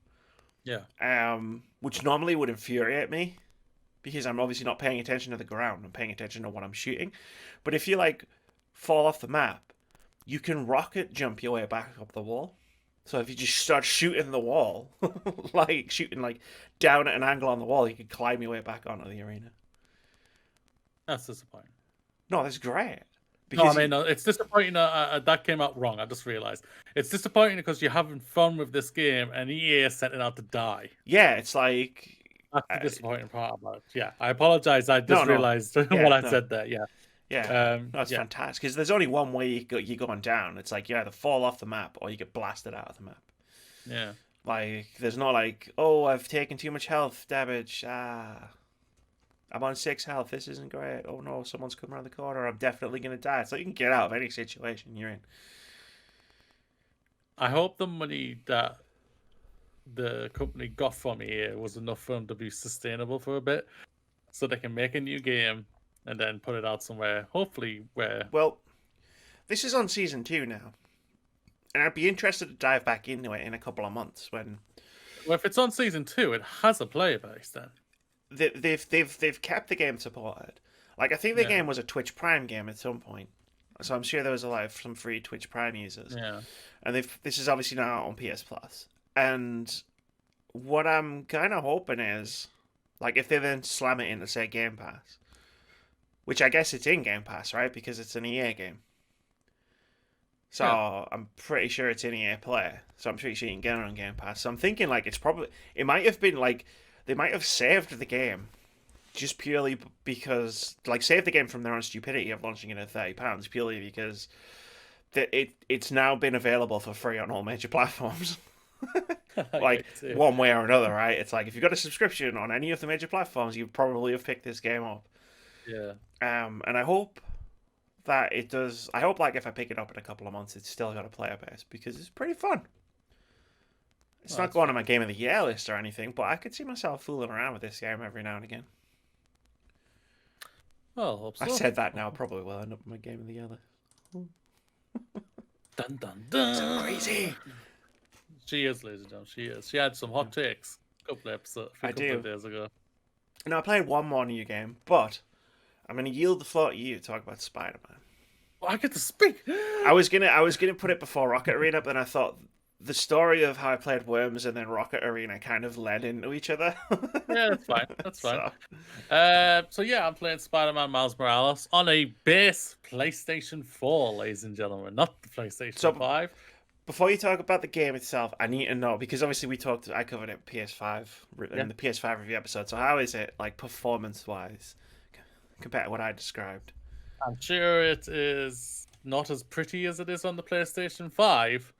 Speaker 2: Yeah.
Speaker 1: Which normally would infuriate me because I'm obviously not paying attention to the ground. I'm paying attention to what I'm shooting. But if you like fall off the map, you can rocket jump your way back up the wall. So if you just start shooting the wall, like shooting like down at an angle on the wall, you can climb your way back onto the arena.
Speaker 2: That's disappointing.
Speaker 1: No, that's great.
Speaker 2: Because no, it's disappointing. That came out wrong. I just realized it's disappointing because you're having fun with this game and EA is setting out to die.
Speaker 1: Yeah, it's like
Speaker 2: that's the disappointing part about it. Yeah, I apologize. I just realized what I said there. Yeah.
Speaker 1: Yeah, that's fantastic because there's only one way you're going down. It's like you either fall off the map or you get blasted out of the map.
Speaker 2: Yeah,
Speaker 1: like there's not like, oh, I've taken too much health damage. I'm on 6 health. This isn't great. Oh no, someone's coming around the corner. I'm definitely gonna die. So you can get out of any situation you're in.
Speaker 2: I hope the money that the company got from EA was enough for them to be sustainable for a bit, so they can make a new game. And then put it out somewhere, hopefully where...
Speaker 1: Well, this is on Season 2 now. And I'd be interested to dive back into it in a couple of months when...
Speaker 2: Well, if it's on Season 2, it has a player base then.
Speaker 1: They've kept the game supported. Like, I think the game was a Twitch Prime game at some point. So I'm sure there was some free Twitch Prime users.
Speaker 2: Yeah.
Speaker 1: And this is obviously now on PS Plus. And what I'm kind of hoping is, like, if they then slam it into, say, Game Pass... Which I guess it's in Game Pass, right? Because it's an EA game. So I'm pretty sure it's in EA Play. So I'm pretty sure you can get it on Game Pass. So I'm thinking like it might have been like they might have saved the game just purely because like saved the game from their own stupidity of launching it at £30 purely because it's now been available for free on all major platforms. Like one way or another, right? It's like if you've got a subscription on any of the major platforms, you probably have picked this game up.
Speaker 2: Yeah.
Speaker 1: And I hope that it does. I hope, like, if I pick it up in a couple of months, it's still got a player base because it's pretty fun. It's not going on my Game of the Year list or anything, but I could see myself fooling around with this game every now and again.
Speaker 2: Well, I hope so.
Speaker 1: I said that now, probably will end up in my Game of the Year list.
Speaker 2: Dun dun dun!
Speaker 1: So crazy.
Speaker 2: She is, ladies and gentlemen. She is. She had some hot takes a couple of days ago.
Speaker 1: Now I played one more new game, but I'm going to yield the floor to you to talk about Spider-Man.
Speaker 2: Well, I get to speak.
Speaker 1: I was gonna put it before Rocket Arena, but then I thought the story of how I played Worms and then Rocket Arena kind of led into each other.
Speaker 2: Yeah, that's fine. That's fine. So yeah, I'm playing Spider-Man Miles Morales on a base PlayStation 4, ladies and gentlemen, not the PlayStation 5.
Speaker 1: Before you talk about the game itself, I need to know because obviously I covered it PS5 in the PS5 review episode. So how is it like performance-wise compared to what I described?
Speaker 2: I'm sure it is not as pretty as it is on the PlayStation 5,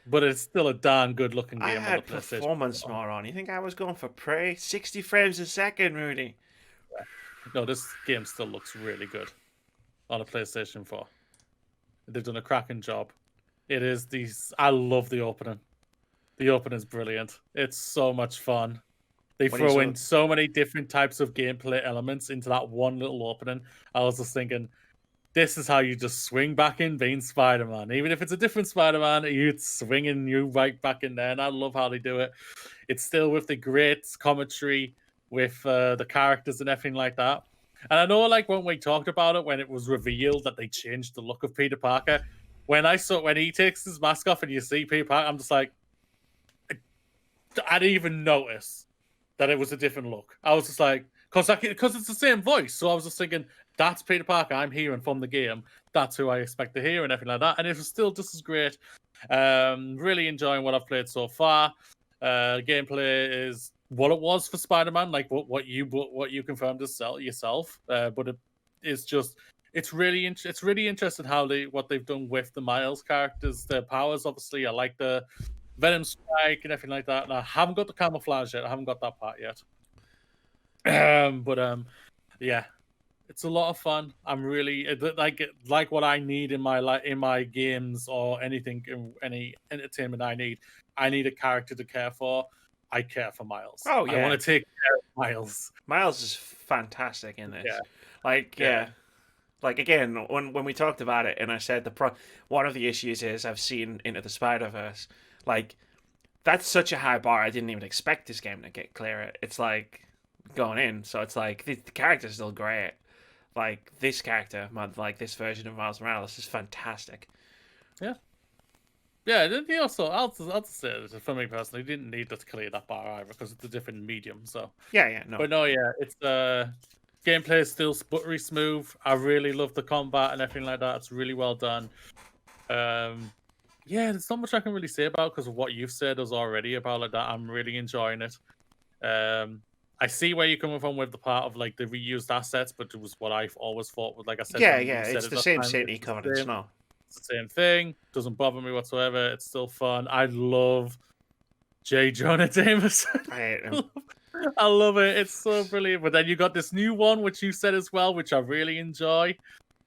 Speaker 2: but it's still a darn good-looking game on the PlayStation 4.
Speaker 1: Performance more on. You think I was going for Prey? 60 frames a second, Rudy.
Speaker 2: No, this game still looks really good on a PlayStation 4. They've done a cracking job. It is I love the opening. The opening is brilliant. It's so much fun. They throw in so many different types of gameplay elements into that one little opening. I was just thinking, this is how you just swing back in being Spider-Man. Even if it's a different Spider-Man, you're swinging you right back in there. And I love how they do it. It's still with the great commentary with the characters and everything like that. And I know, like, when we talked about it, when it was revealed that they changed the look of Peter Parker, when he takes his mask off and you see Peter Parker, I'm just like, I didn't even notice that it was a different look. I was just like, because it's the same voice. So I was just thinking, that's Peter Parker I'm hearing from the game. That's who I expect to hear and everything like that. And it was still just as great. Really enjoying what I've played so far. Gameplay is what it was for Spider-Man, like what you confirmed yourself. But it is just, it's really interesting what they've done with the Miles characters, their powers. Obviously, I like the Venom Strike and everything like that. And I haven't got the camouflage yet. I haven't got that part yet. Yeah, it's a lot of fun. I'm really like what I need in my games or anything, any entertainment I need. I need a character to care for. I care for Miles.
Speaker 1: Oh yeah,
Speaker 2: I want to take care of Miles.
Speaker 1: Miles is fantastic in this.
Speaker 2: Yeah.
Speaker 1: Like like again, when we talked about it, and I said one of the issues is I've seen Into the Spider-Verse, like that's such a high bar. I didn't even expect this game to get clear. It's like going in, so it's like the character's still great. Like this character, like this version of Miles Morales is fantastic.
Speaker 2: Yeah. Yeah, he also, I'll just say that for me personally, didn't need to clear that bar either because it's a different medium. So
Speaker 1: yeah, no.
Speaker 2: But no, yeah, it's gameplay is still buttery smooth. I really love the combat and everything like that. It's really well done. Yeah, there's not much I can really say about because of what you've said us already about like that. I'm really enjoying it. I see where you're coming from with the part of like the reused assets, but it was what I've always thought was like I said.
Speaker 1: Yeah, it's the same city covered in snow.
Speaker 2: It's the same thing. Doesn't bother me whatsoever. It's still fun. I love J. Jonah Jameson.
Speaker 1: I hate him.
Speaker 2: I love it. It's so brilliant. But then you got this new one, which you said as well, which I really enjoy,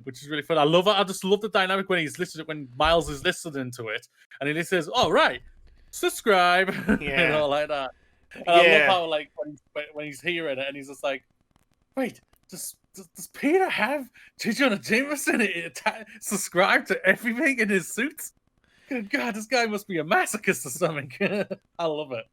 Speaker 2: which is really fun. I love it. I just love the dynamic when when Miles is listening to it, and he says, "All right, subscribe,"
Speaker 1: yeah,
Speaker 2: you know, like that. And I love how like when he's hearing it, and he's just like, "Wait, does Peter have J. Jonah Jameson subscribe to everything in his suits? Good God, this guy must be a masochist or something." I love it.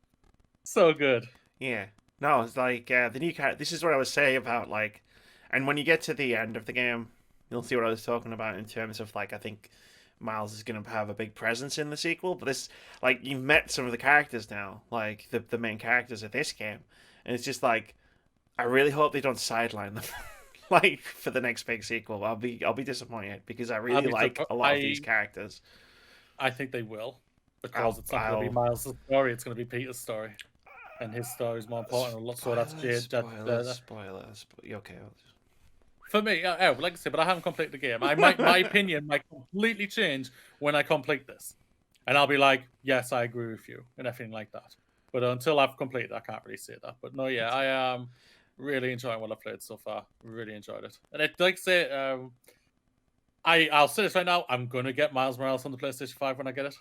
Speaker 2: So good.
Speaker 1: Yeah. No, it's like the new character. This is what I was saying about like, and when you get to the end of the game, you'll see what I was talking about in terms of like I think Miles is going to have a big presence in the sequel. But this, like, you've met some of the characters now, like the main characters of this game, and it's just like I really hope they don't sideline them, like for the next big sequel. I'll be disappointed because I really like a lot of these characters.
Speaker 2: I think they will because it's not going to be Miles' story; it's going to be Peter's story. And his story is more important. So that's Jade.
Speaker 1: Spoilers. Okay.
Speaker 2: For me, like I said, but I haven't completed the game. My opinion might completely change when I complete this, and I'll be like, "Yes, I agree with you," and everything like that. But until I've completed, I can't really say that. But no, yeah, I am really enjoying what I've played so far. Really enjoyed it, and like I say, I'll say this right now. I'm gonna get Miles Morales on the PlayStation 5 when I get it.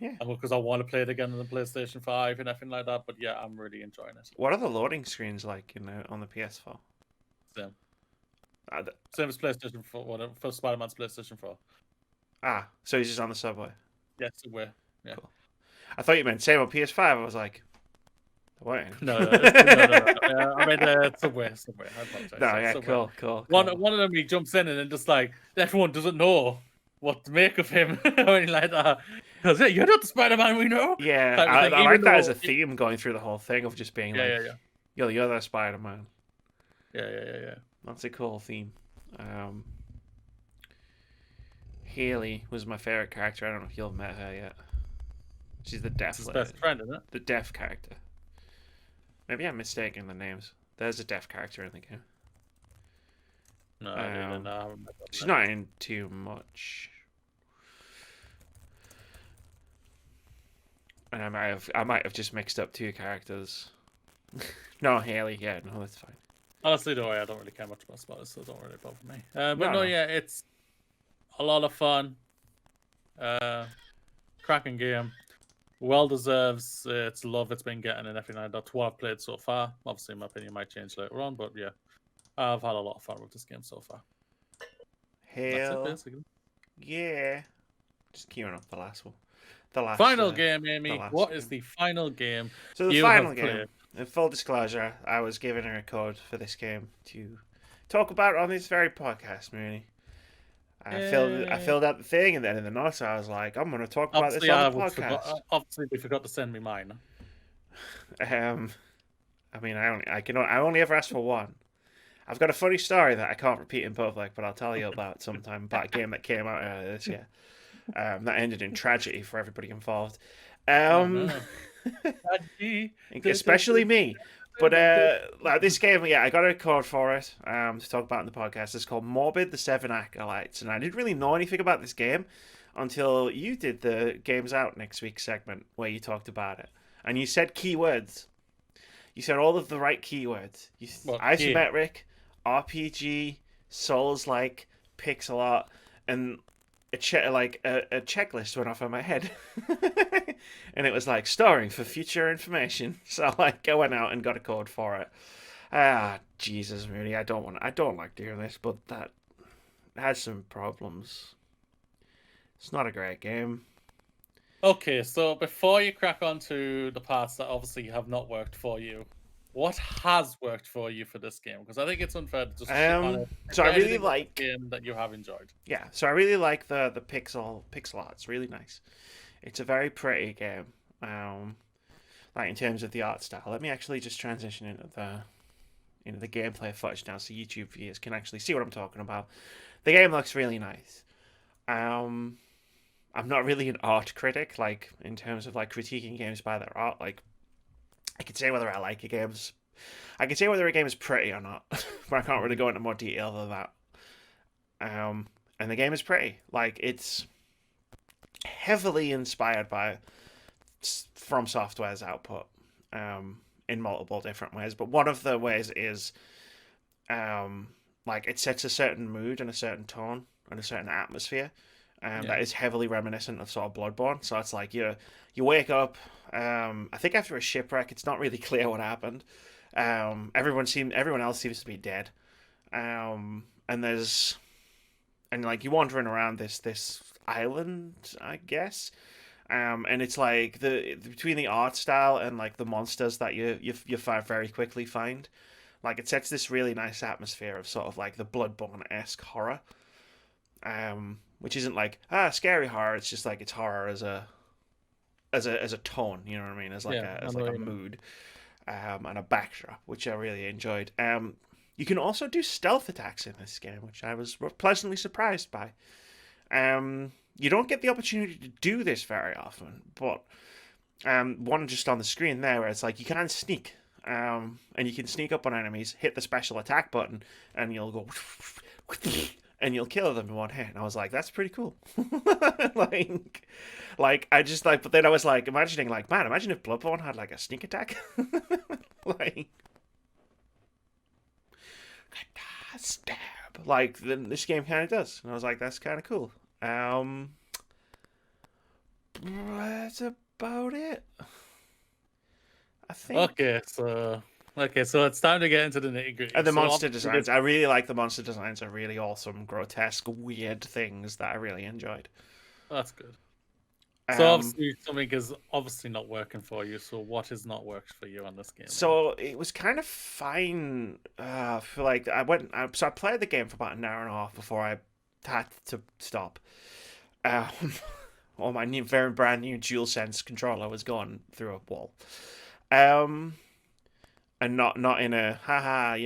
Speaker 1: Yeah.
Speaker 2: Because I want to play it again on the PlayStation 5 and everything like that. But yeah, I'm really enjoying it.
Speaker 1: What are the loading screens like on the PS4?
Speaker 2: Same. Same as PlayStation 4, whatever, for Spider-Man's PlayStation 4.
Speaker 1: Ah, so he's just on the subway?
Speaker 2: Yes, subway. Yeah.
Speaker 1: Cool. I thought you meant same on PS5. I was like, what?
Speaker 2: No. I mean, subway. I apologize.
Speaker 1: No, yeah,
Speaker 2: subway.
Speaker 1: Cool.
Speaker 2: One of them, he jumps in and then just like, everyone doesn't know what to make of him or anything like that. Because you're not the Spider-Man we know.
Speaker 1: Yeah, I like that as a theme going through the whole thing of just being you're the other Spider-Man.
Speaker 2: Yeah.
Speaker 1: That's a cool theme. Haley was my favorite character. I don't know if you've met her yet. She's the deaf lady.
Speaker 2: Best friend, isn't it?
Speaker 1: The deaf character. Maybe I'm mistaken the names. There's a deaf character in the game.
Speaker 2: No, I didn't know.
Speaker 1: She's not in too much. And I might have just mixed up two characters. No, Haley. Yeah, no, that's fine.
Speaker 2: Honestly, though, I don't really care much about spoilers, so don't really bother me. But no, yeah, it's a lot of fun. Cracking game. Well deserves its love it's been getting and everything like that. What I've played so far. Obviously, my opinion might change later on, but yeah, I've had a lot of fun with this game so far.
Speaker 1: Hell, that's it, basically. Yeah. Just queuing up the last one. The last
Speaker 2: final game, Amy. What is the final game?
Speaker 1: So the final game. In full disclosure, I was given her a code for this game to talk about on this very podcast, Mooney. I filled out the thing, and then in the notes I was like, "I'm going to talk about this on the podcast."
Speaker 2: Obviously, they forgot to send me mine.
Speaker 1: I mean, I only ever ask for one. I've got a funny story that I can't repeat in public, but I'll tell you about sometime about a game that came out earlier this year. That ended in tragedy for everybody involved. Especially me. But like this game, yeah, I got a code for it to talk about in the podcast. It's called Morbid, the 7 Acolytes. And I didn't really know anything about this game until you did the Games Out Next Week segment where you talked about it. And you said keywords. You said all of the right keywords. Isometric, RPG, Souls-like, pixel art, and a checklist went off in my head. and it was like storing for future information. So like I went out and got a code for it. Ah, Jesus, really, I don't like doing this, but that has some problems. It's not a great game.
Speaker 2: Okay, so before you crack on to the parts that obviously have not worked for you, what has worked for you for this game? Because I think it's unfair to just shit on it. Is
Speaker 1: So I
Speaker 2: there
Speaker 1: really
Speaker 2: anything about
Speaker 1: like,
Speaker 2: this game that you have enjoyed?
Speaker 1: yeah, so I really like the pixel art. It's really nice. It's a very pretty game. Like in terms of the art style. Let me actually just transition into the gameplay footage now, so YouTube viewers can actually see what I'm talking about. The game looks really nice. I'm not really an art critic, like in terms of like critiquing games by their art. Like I can say whether I like a game's, I can say whether a game is pretty or not, but I can't really go into more detail than that. And the game is pretty. Like it's heavily inspired by From Software's output, in multiple different ways. But one of the ways is, like it sets a certain mood and a certain tone and a certain atmosphere. That is heavily reminiscent of sort of Bloodborne. So it's like you wake up. I think after a shipwreck, it's not really clear what happened. Everyone else seems to be dead. And like you're wandering around this island, I guess. And it's like between the art style and like the monsters that you very quickly find, like it sets this really nice atmosphere of sort of like the Bloodborne-esque horror. Which isn't like scary horror. It's just like it's horror as a tone. You know what I mean? As like a mood, and a backdrop, which I really enjoyed. You can also do stealth attacks in this game, which I was pleasantly surprised by. You don't get the opportunity to do this very often, but one just on the screen there where it's like you can sneak, and you can sneak up on enemies, hit the special attack button, and you'll go and you'll kill them in one hit. And I was like, that's pretty cool. like I just like, but then I was like imagining like, man, imagine if Bloodborne had like a sneak attack, like stab, like then this game kind of does. And I was like, that's kind of cool. That's about it, I think.
Speaker 2: Okay, so it's time to get into the nitty gritty.
Speaker 1: And the monster designs, I really like the monster designs. Are really awesome, grotesque, weird things that I really enjoyed.
Speaker 2: That's good. So obviously something is obviously not working for you. So what has not worked for you on this game?
Speaker 1: So it was kind of fine. For like I played the game for about an hour and a half before I had to stop. Or my very brand new DualSense controller was gone through a wall. And not in a haha,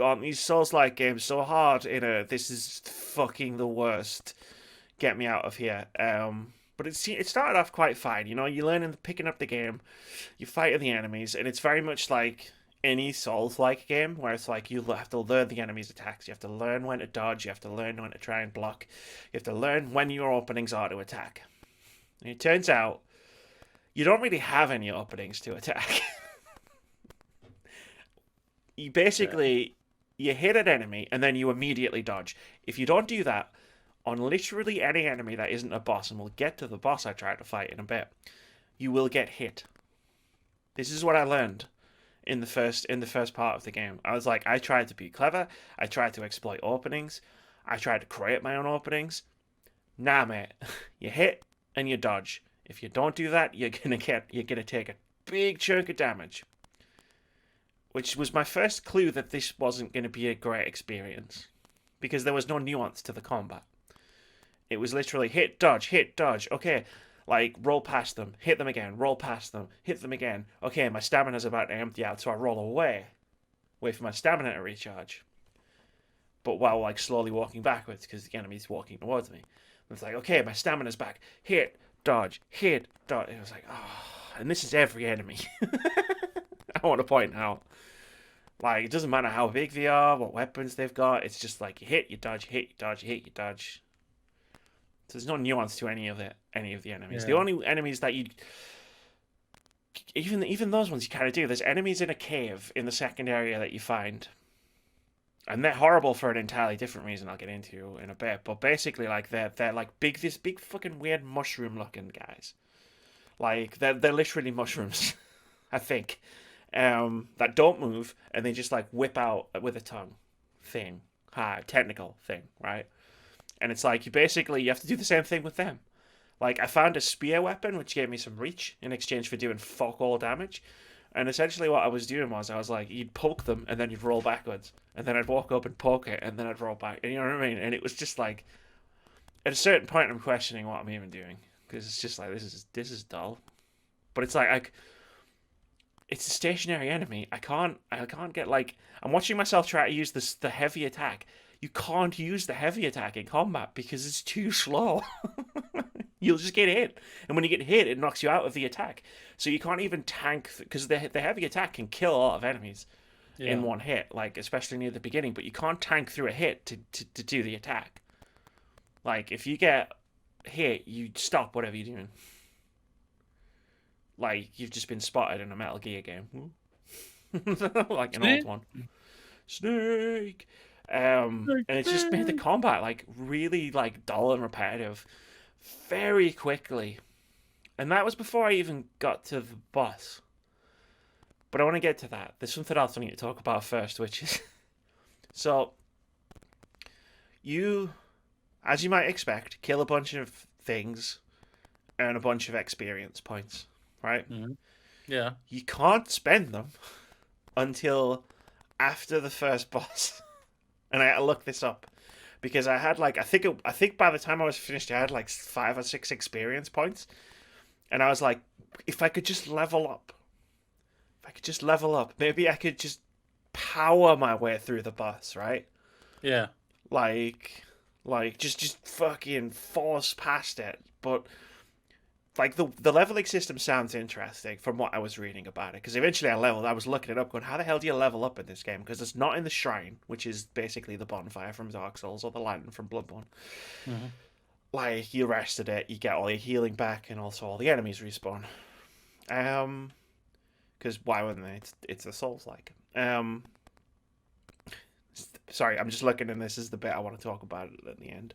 Speaker 1: aren't these Souls-like games so hard? In a this is fucking the worst. Get me out of here. But it started off quite fine. You're learning, picking up the game, you fight the enemies, and it's very much like any Souls-like game where it's like you have to learn the enemy's attacks. You have to learn when to dodge. You have to learn when to try and block. You have to learn when your openings are to attack. And it turns out you don't really have any openings to attack. You basically you hit an enemy and then you immediately dodge. If you don't do that on literally any enemy that isn't a boss, and we'll get to the boss I tried to fight in a bit, you will get hit. This is what I learned in the first part of the game. I was like, I tried to be clever, I tried to exploit openings, I tried to create my own openings. Nah, mate. You hit and you dodge. If you don't do that, you're gonna take a big chunk of damage. Which was my first clue that this wasn't going to be a great experience. Because there was no nuance to the combat. It was literally hit, dodge, okay, like roll past them, hit them again, roll past them, hit them again. Okay, my stamina's about to empty out, so I roll away. Wait for my stamina to recharge. But while like slowly walking backwards, because the enemy's walking towards me. It's like, okay, my stamina's back. Hit, dodge, hit, dodge. And it was like, oh, and this is every enemy. I want to point out. Like, it doesn't matter how big they are, what weapons they've got. It's just like you hit, you dodge, hit, you dodge, hit, you dodge. So there's no nuance to any of the enemies. Yeah. The only enemies that you even those ones you kind of do. There's enemies in a cave in the second area that you find, and they're horrible for an entirely different reason I'll get into in a bit. But basically, like they're like this big fucking weird mushroom looking guys. Like they're literally mushrooms, I think, that don't move, and they just like whip out with a tongue thing, technical thing, right? And it's like you have to do the same thing with them. Like I found a spear weapon which gave me some reach in exchange for doing fuck all damage. And essentially what I was doing was I was like, you'd poke them and then you'd roll backwards. And then I'd walk up and poke it and then I'd roll back. And you know what I mean? And it was just like at a certain point I'm questioning what I'm even doing. Because it's just like this is dull. But it's like it's a stationary enemy. I can't get like I'm watching myself try to use the heavy attack. You can't use the heavy attack in combat because it's too slow. You'll just get hit, and when you get hit, it knocks you out of the attack. So you can't even tank because the heavy attack can kill a lot of enemies in one hit, like especially near the beginning. But you can't tank through a hit to do the attack. Like if you get hit, you stop whatever you're doing. Like you've just been spotted in a Metal Gear game, like an old one. Snake. And it's just made the combat like really like dull and repetitive very quickly. And that was before I even got to the boss. But I want to get to that. There's something else I need to talk about first, which is so you, as you might expect, kill a bunch of things, earn a bunch of experience points, right?
Speaker 2: Mm-hmm. Yeah. You
Speaker 1: can't spend them until after the first boss. And I had to look this up because I had like I think by the time I was finished I had like 5 or 6 experience points, and I was like, if I could just level up, maybe I could just power my way through the boss, right?
Speaker 2: Yeah.
Speaker 1: Like just fucking force past it, but. Like the leveling system sounds interesting from what I was reading about it, because eventually I was looking it up going, how the hell do you level up in this game? Because it's not in the shrine, which is basically the bonfire from Dark Souls or the lantern from Bloodborne.
Speaker 2: Mm-hmm. Like
Speaker 1: you rested it, you get all your healing back, and also all the enemies respawn. Because why wouldn't they? It's a Souls like. Sorry, I'm just looking, and this is the bit I want to talk about at the end.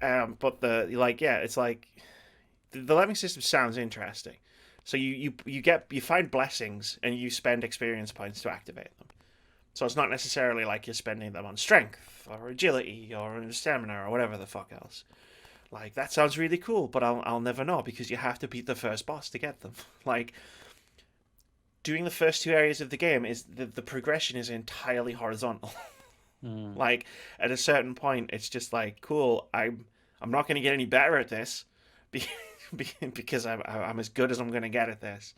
Speaker 1: But it's like. The leveling system sounds interesting. So you find blessings and you spend experience points to activate them. So it's not necessarily like you're spending them on strength or agility or stamina or whatever the fuck else. Like that sounds really cool, but I'll never know because you have to beat the first boss to get them. Like doing the first 2 areas of the game is the progression is entirely horizontal. Like at a certain point it's just like cool, I'm not going to get any better at this. Because I'm as good as I'm gonna get at this.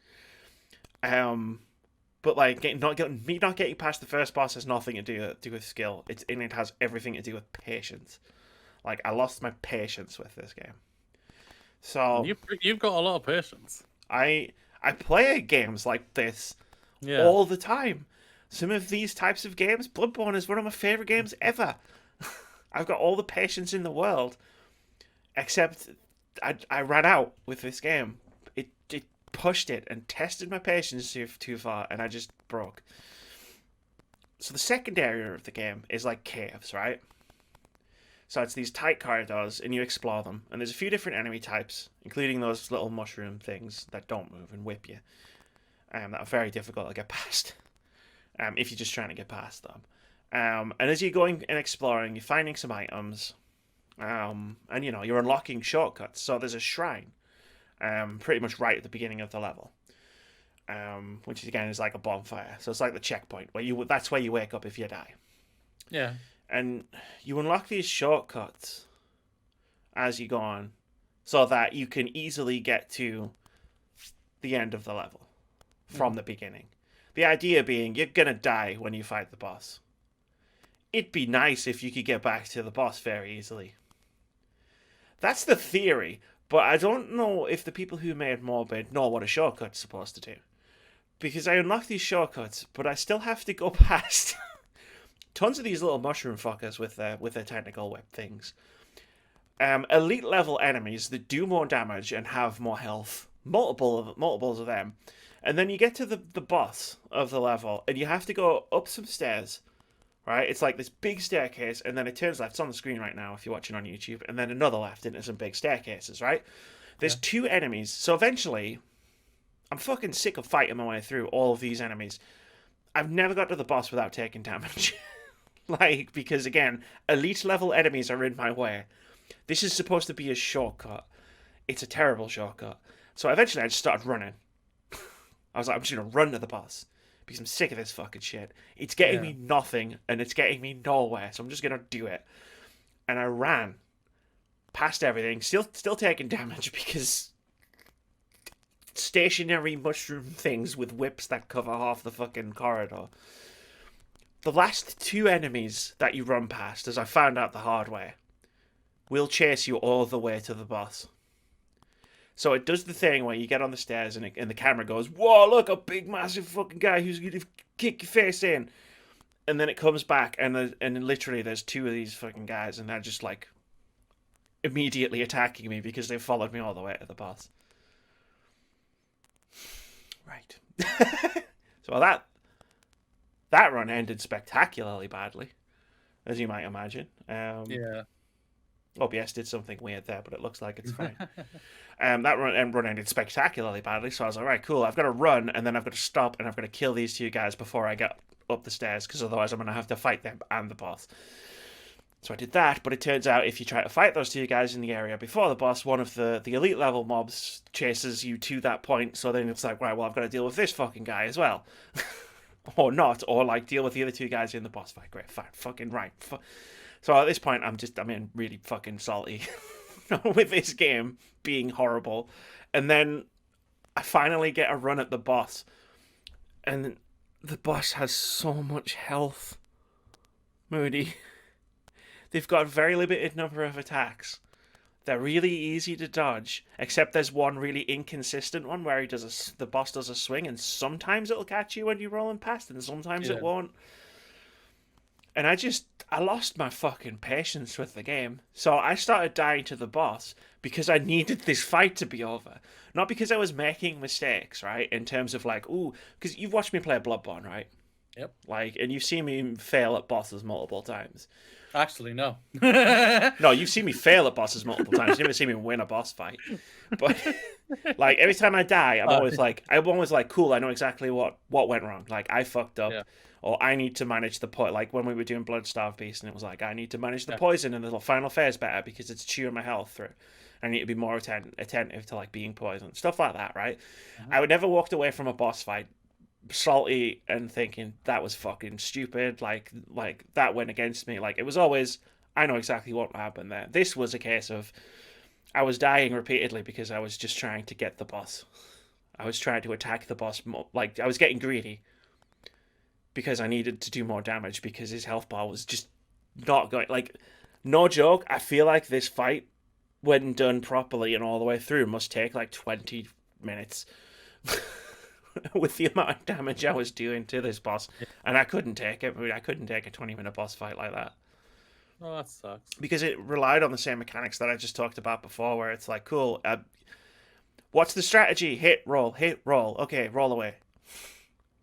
Speaker 1: But like not getting past the first boss has nothing to do with skill. It has everything to do with patience. Like I lost my patience with this game. So
Speaker 2: you've got a lot of patience.
Speaker 1: I play games like this all the time. Some of these types of games, Bloodborne is one of my favorite games ever. I've got all the patience in the world, except. I ran out with this game. It pushed it and tested my patience too far, and I just broke. So the second area of the game is like caves, right? So it's these tight corridors, and you explore them. And there's a few different enemy types, including those little mushroom things that don't move and whip you. That are very difficult to get past. If you're just trying to get past them. And as you're going and exploring, you're finding some items. And you're unlocking shortcuts. So there's a shrine, pretty much right at the beginning of the level, which again is like a bonfire. So it's like the checkpoint that's where you wake up if you die.
Speaker 2: Yeah.
Speaker 1: And you unlock these shortcuts as you go on, so that you can easily get to the end of the level from the beginning. The idea being you're gonna die when you fight the boss. It'd be nice if you could get back to the boss very easily. That's the theory, but I don't know if the people who made Morbid know what a shortcut's supposed to do. Because I unlock these shortcuts, but I still have to go past tons of these little mushroom fuckers with their technical whip things. Elite level enemies that do more damage and have more health. Multiples of them. And then you get to the boss of the level, and you have to go up some stairs. Right, it's like this big staircase, and then it turns left. It's on the screen right now if you're watching on YouTube, and then another left into some big staircases, right? There's two enemies. So eventually, I'm fucking sick of fighting my way through all of these enemies. I've never got to the boss without taking damage. Like, because again, elite level enemies are in my way. This is supposed to be a shortcut. It's a terrible shortcut. So eventually I just started running. I was like, I'm just going to run to the boss because I'm sick of this fucking shit. It's getting me nothing and it's getting me nowhere. So I'm just going to do it. And I ran past everything, still taking damage because stationary mushroom things with whips that cover half the fucking corridor. The last two enemies that you run past, as I found out the hard way, will chase you all the way to the boss. So it does the thing where you get on the stairs and the camera goes, whoa, look, a big, massive fucking guy who's going to kick your face in. And then it comes back, and literally there's two of these fucking guys, and they're just, like, immediately attacking me because they've followed me all the way to the boss. Right. So that run ended spectacularly badly, as you might imagine. OBS did something weird there, but it looks like it's fine. That run ended spectacularly badly, so I was like, right, cool, I've got to run, and then I've got to stop, and I've got to kill these two guys before I get up the stairs, because otherwise I'm going to have to fight them and the boss. So I did that, but it turns out if you try to fight those two guys in the area before the boss, one of the elite level mobs chases you to that point, so then it's like, right, well, I've got to deal with this fucking guy as well. Or not, or like deal with the other two guys in the boss fight. Great, fine, fucking right. So at this point, I'm in really fucking salty with this game being horrible. And then I finally get a run at the boss. And the boss has so much health. Moody. They've got a very limited number of attacks. They're really easy to dodge, except there's one really inconsistent one where the boss does a swing, and sometimes it'll catch you when you're rolling past, and sometimes it won't. And I lost my fucking patience with the game. So I started dying to the boss because I needed this fight to be over. Not because I was making mistakes, right? In terms of like, ooh, because you've watched me play Bloodborne, right?
Speaker 2: Yep.
Speaker 1: Like, and you've seen me fail at bosses multiple times.
Speaker 2: Actually, no.
Speaker 1: No, you've seen me fail at bosses multiple times. You've never seen me win a boss fight. But like every time I die, I'm always like, cool, I know exactly what went wrong. Like I fucked up. Yeah. Or I need to manage the poison. Like when we were doing Bloodstarved Beast, and it was like, I need to manage the poison in the final phase better because it's chewing my health through. I need to be more attentive to like being poisoned. Stuff like that, right? I would never walked away from a boss fight salty and thinking that was fucking stupid, like that went against me. Like it was always, I know exactly what happened there. This was a case of I was dying repeatedly because I was just trying to get the boss. I was trying to attack the boss more. Like I was getting greedy because I needed to do more damage because his health bar was just not going. Like, no joke, I feel like this fight, when done properly and all the way through, must take like 20 minutes. With the amount of damage I was doing to this boss. And I couldn't take it. I couldn't take a 20-minute boss fight like that.
Speaker 2: Oh, that sucks.
Speaker 1: Because it relied on the same mechanics that I just talked about before, where it's like, cool, what's the strategy? Hit, roll. Okay, roll away.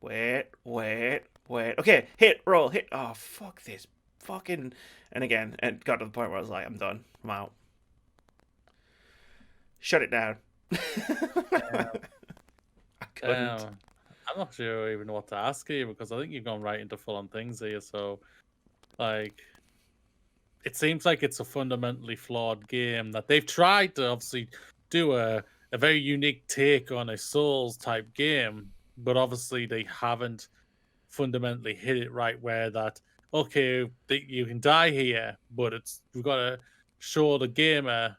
Speaker 1: Wait. Okay, hit, roll, hit. Oh, fuck this. Fucking... And again, it got to the point where I was like, I'm done. I'm out. Shut it down.
Speaker 2: I'm not sure even what to ask you because I think you've gone right into full-on things here. So, like, it seems like it's a fundamentally flawed game that they've tried to obviously do a very unique take on a Souls-type game, but obviously they haven't fundamentally hit it right where that, okay, you can die here, but we've got to show the gamer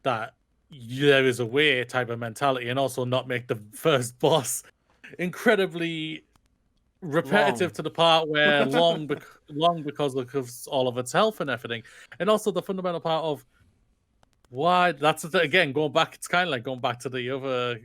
Speaker 2: that there is a way type of mentality, and also not make the first boss incredibly repetitive to the part where long because of all of its health and everything, and also the fundamental part of why that's again going back. It's kind of like going back to the other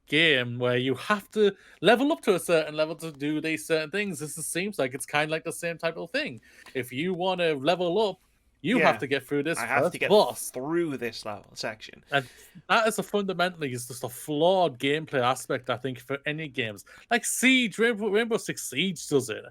Speaker 2: game where you have to level up to a certain level to do these certain things. This seems like it's kind of like the same type of thing. If you want to level up, you have to get through this boss.
Speaker 1: Through this level section.
Speaker 2: And that is fundamentally just a flawed gameplay aspect, I think, for any games. Like Siege, Rainbow Six Siege does it.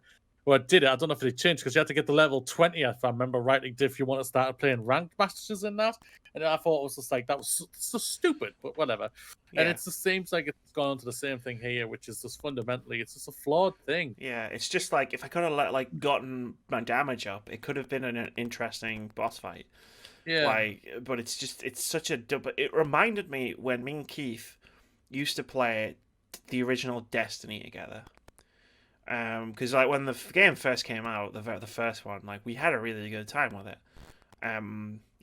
Speaker 2: Well, it did it. I don't know if it changed because you had to get the level 20, if I remember rightly, if you want to start playing ranked matches in that. And I thought it was just like, that was so stupid, but whatever.
Speaker 1: Yeah.
Speaker 2: And it's the same, like it's gone on to the same thing here, which is just fundamentally, it's just a flawed thing.
Speaker 1: Yeah, it's just like if I could have gotten my damage up, it could have been an interesting boss fight.
Speaker 2: Yeah.
Speaker 1: But it's such a double. It reminded me when me and Keith used to play the original Destiny together. Because like when the game first came out, the first one, like we had a really good time with it.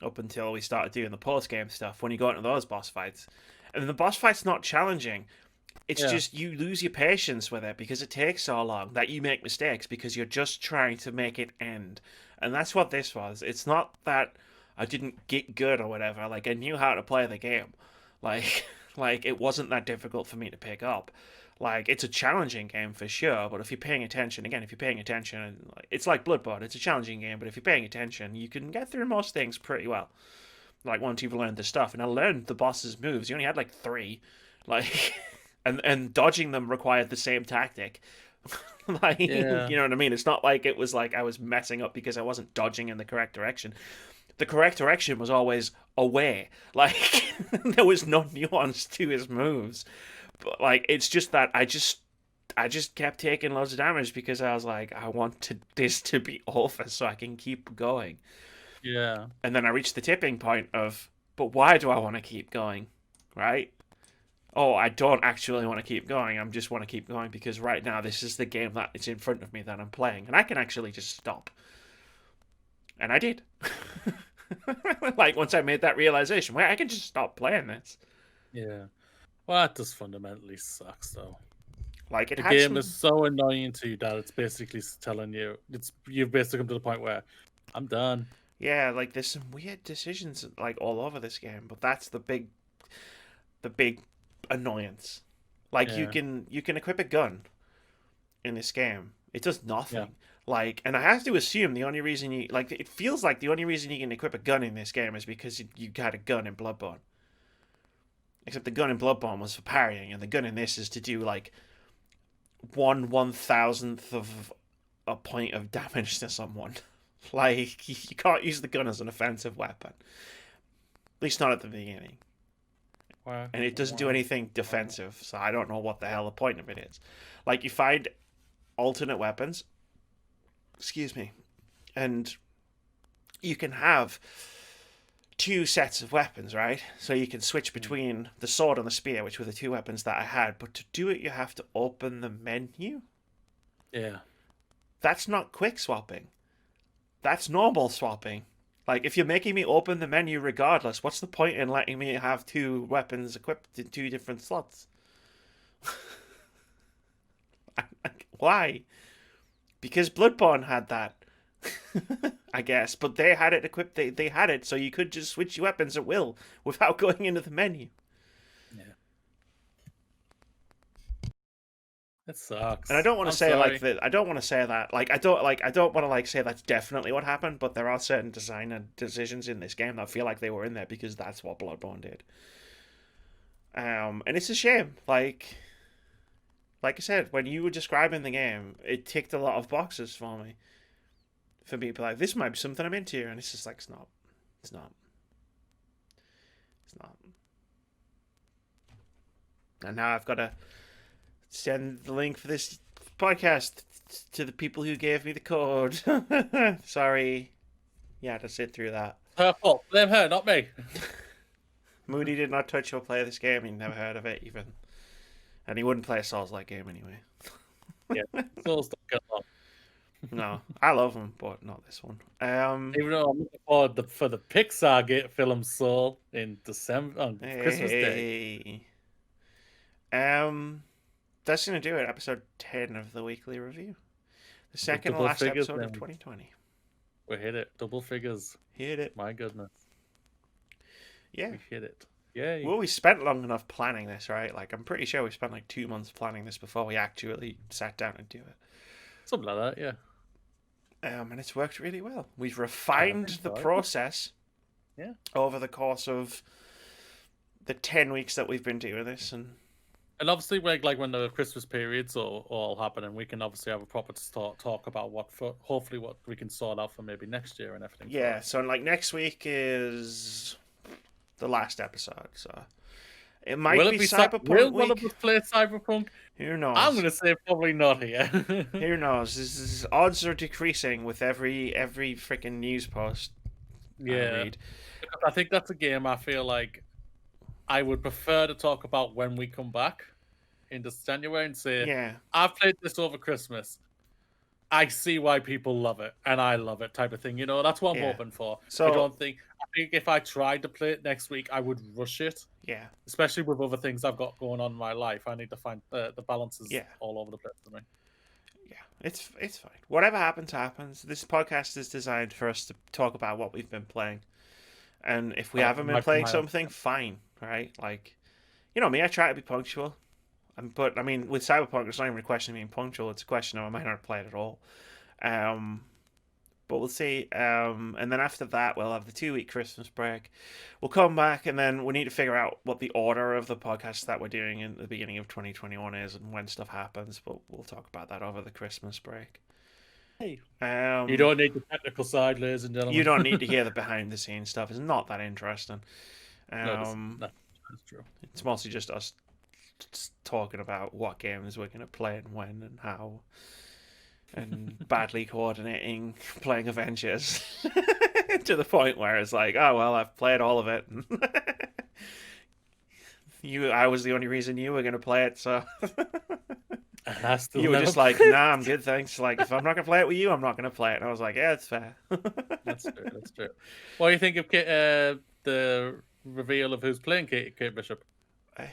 Speaker 1: Up until we started doing the post game stuff. When you go into those boss fights, and the boss fight's not challenging. It's just you lose your patience with it because it takes so long that you make mistakes because you're just trying to make it end. And that's what this was. It's not that I didn't get good or whatever. Like I knew how to play the game. Like like it wasn't that difficult for me to pick up. Like it's a challenging game for sure, but if you're paying attention, it's like Bloodborne. It's a challenging game, but if you're paying attention, you can get through most things pretty well. Like once you've learned the stuff, and I learned the boss's moves. You only had like 3, like, and dodging them required the same tactic. Like, you know what I mean? It's not like it was like I was messing up because I wasn't dodging in the correct direction. The correct direction was always away. Like there was no nuance to his moves. But like it's just that I just kept taking loads of damage because I was like, I want this to be over so I can keep going.
Speaker 2: Yeah.
Speaker 1: And then I reached the tipping point of, but why do I want to keep going? Right? Oh, I don't actually want to keep going. I just want to keep going because right now this is the game that is in front of me that I'm playing. And I can actually just stop. And I did. Like once I made that realization, wait, I can just stop playing this.
Speaker 2: Yeah. Well, that just fundamentally sucks, though.
Speaker 1: Like
Speaker 2: the game is so annoying to you that it's basically telling you you've basically come to the point where I'm done.
Speaker 1: Yeah, like there's some weird decisions like all over this game, but that's the big annoyance. Like you can equip a gun in this game. It does nothing.
Speaker 2: Yeah.
Speaker 1: Like, and I have to assume the only reason it feels like the only reason you can equip a gun in this game is because you had a gun in Bloodborne. Except the gun in Bloodborne was for parrying, and the gun in this is to do like 1/1000th of a point of damage to someone. Like you can't use the gun as an offensive weapon, at least not at the beginning. And it doesn't do anything defensive, so I don't know what the hell the point of it is. Like you find alternate weapons, excuse me, and you can have 2 sets of weapons, right? So you can switch between the sword and the spear, which were the 2 weapons that I had. But to do it, you have to open the menu.
Speaker 2: Yeah.
Speaker 1: That's not quick swapping. That's normal swapping. Like, if you're making me open the menu regardless, what's the point in letting me have 2 weapons equipped in 2 different slots? Why? Because Bloodborne had that. I guess, but they had it equipped. They had it, so you could just switch your weapons at will without going into the menu.
Speaker 2: Yeah, it sucks.
Speaker 1: And I don't want to say like that. I don't want to say that. Like I don't want to like say that's definitely what happened. But there are certain designer decisions in this game that feel like they were in there because that's what Bloodborne did. And it's a shame. Like I said, when you were describing the game, it ticked a lot of boxes for me. For people like, this might be something I'm into, and it's just like, it's not. It's not. It's not. And now I've got to send the link for this podcast to the people who gave me the code. Sorry. Yeah, to sit through that.
Speaker 2: Her fault. Blame her, not me.
Speaker 1: Moody did not touch or play this game. He never heard of it, even. And he wouldn't play a Souls-like game anyway.
Speaker 2: Yeah, Souls don't get along.
Speaker 1: No, I love them, but not this one.
Speaker 2: Even though I'm looking forward for the Pixar film Soul in December on Christmas Day.
Speaker 1: That's gonna do it. Episode 10 of the weekly review, the second and last episode of 2020.
Speaker 2: We hit it, double figures.
Speaker 1: Hit it.
Speaker 2: My goodness.
Speaker 1: Yeah,
Speaker 2: we hit it. Yay.
Speaker 1: Well, we spent long enough planning this, right? Like, I'm pretty sure we spent like 2 months planning this before we actually sat down and do it.
Speaker 2: Something like that, yeah.
Speaker 1: And it's worked really well. We've refined the process over the course of the 10 weeks that we've been doing this, and
Speaker 2: And obviously, like when the Christmas periods all happen, and we can obviously have a proper talk about hopefully what we can sort out for maybe next year and everything.
Speaker 1: Yeah, so like next week is the last episode, so it might
Speaker 2: Will
Speaker 1: be
Speaker 2: it be
Speaker 1: Cyberpunk
Speaker 2: will one of
Speaker 1: week.
Speaker 2: us play Cyberpunk?
Speaker 1: Who
Speaker 2: I'm
Speaker 1: knows?
Speaker 2: gonna say probably not here.
Speaker 1: Who knows? Odds are decreasing with every freaking news post I
Speaker 2: Yeah,
Speaker 1: read.
Speaker 2: because I think that's a game I feel like I would prefer to talk about when we come back in this January and say,
Speaker 1: Yeah,
Speaker 2: I've played this over Christmas. I see why people love it, and I love it, type of thing. You know, that's what I'm
Speaker 1: yeah.
Speaker 2: hoping for.
Speaker 1: So
Speaker 2: I think if I tried to play it next week, I would rush it,
Speaker 1: yeah,
Speaker 2: especially with other things I've got going on in my life. I need to find the balances
Speaker 1: yeah,
Speaker 2: all over the place for me.
Speaker 1: yeah. It's fine. Whatever happens, happens. This podcast is designed for us to talk about what we've been playing, and if we haven't been playing something, fine, right? Like, you know me, I try to be punctual. But I mean, with Cyberpunk, it's not even a question of being punctual. It's a question of I might not play it at all. But we'll see. And then after that, we'll have the 2 week Christmas break. We'll come back, and then we need to figure out what the order of the podcasts that we're doing in the beginning of 2021 is and when stuff happens. But we'll talk about that over the Christmas break.
Speaker 2: Hey. You don't need the technical side, ladies and gentlemen.
Speaker 1: You don't need to hear the behind the scenes stuff. It's not that interesting.
Speaker 2: No, that's true.
Speaker 1: It's mostly just us talking about what games we're going to play and when and how. And badly coordinating playing Avengers to the point where it's like, oh well, I've played all of it. I was the only reason you were going to play it, so you were just like, nah, I'm good, thanks. Like, if I'm not going to play it with you, I'm not going to play it. And I was like, yeah, it's fair.
Speaker 2: That's true. What do you think of the reveal of who's playing Kate Bishop?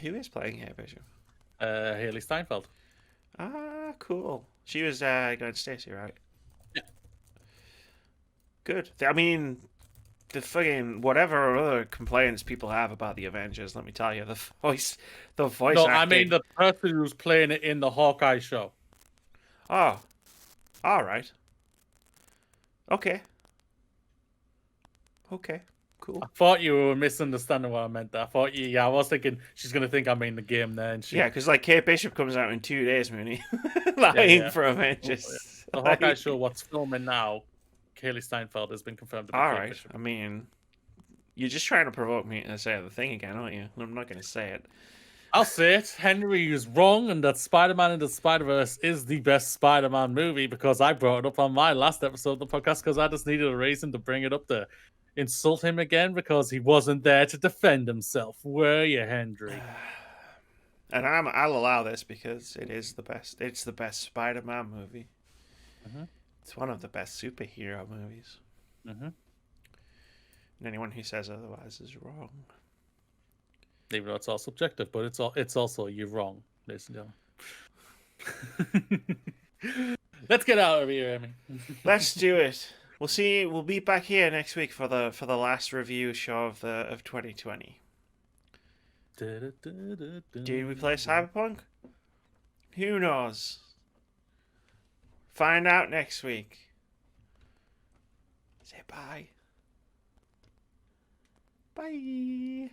Speaker 1: Who is playing Kate Bishop?
Speaker 2: Haley Steinfeld.
Speaker 1: Ah, cool. She was going Stacy, right?
Speaker 2: Yeah.
Speaker 1: Good. I mean, the fucking whatever other complaints people have about the Avengers, let me tell you, the voice
Speaker 2: No,
Speaker 1: acting.
Speaker 2: I mean the person who's playing it in the Hawkeye show.
Speaker 1: Oh, all right. Okay. Cool.
Speaker 2: I thought you were misunderstanding what I meant there. I was thinking she's gonna think I mean the game there, and
Speaker 1: yeah, because like Kate Bishop comes out in 2 days, Mooney, lying for Avengers.
Speaker 2: The Hawkeye show, what's filming now, Haley Steinfeld has been confirmed to be Kate Bishop.
Speaker 1: I mean, you're just trying to provoke me to say the thing again, aren't you? I'm not going to say it.
Speaker 2: I'll say it. Henry is wrong, and that Spider-Man into the Spider-Verse is the best Spider-Man movie because I brought it up on my last episode of the podcast because I just needed a reason to bring it up to insult him again because he wasn't there to defend himself. Were you, Henry?
Speaker 1: And I'll allow this because it is the best. It's the best Spider-Man movie.
Speaker 2: Mm-hmm.
Speaker 1: It's one of the best superhero movies.
Speaker 2: Mm-hmm.
Speaker 1: And anyone who says otherwise is wrong.
Speaker 2: Even though it's all subjective, but it's also you're wrong, ladies and gentlemen. Let's get out of here, Amy.
Speaker 1: Let's do it. We'll be back here next week for the last review show of 2020. Did we play Cyberpunk? Who knows? Find out next week. Say bye. Bye.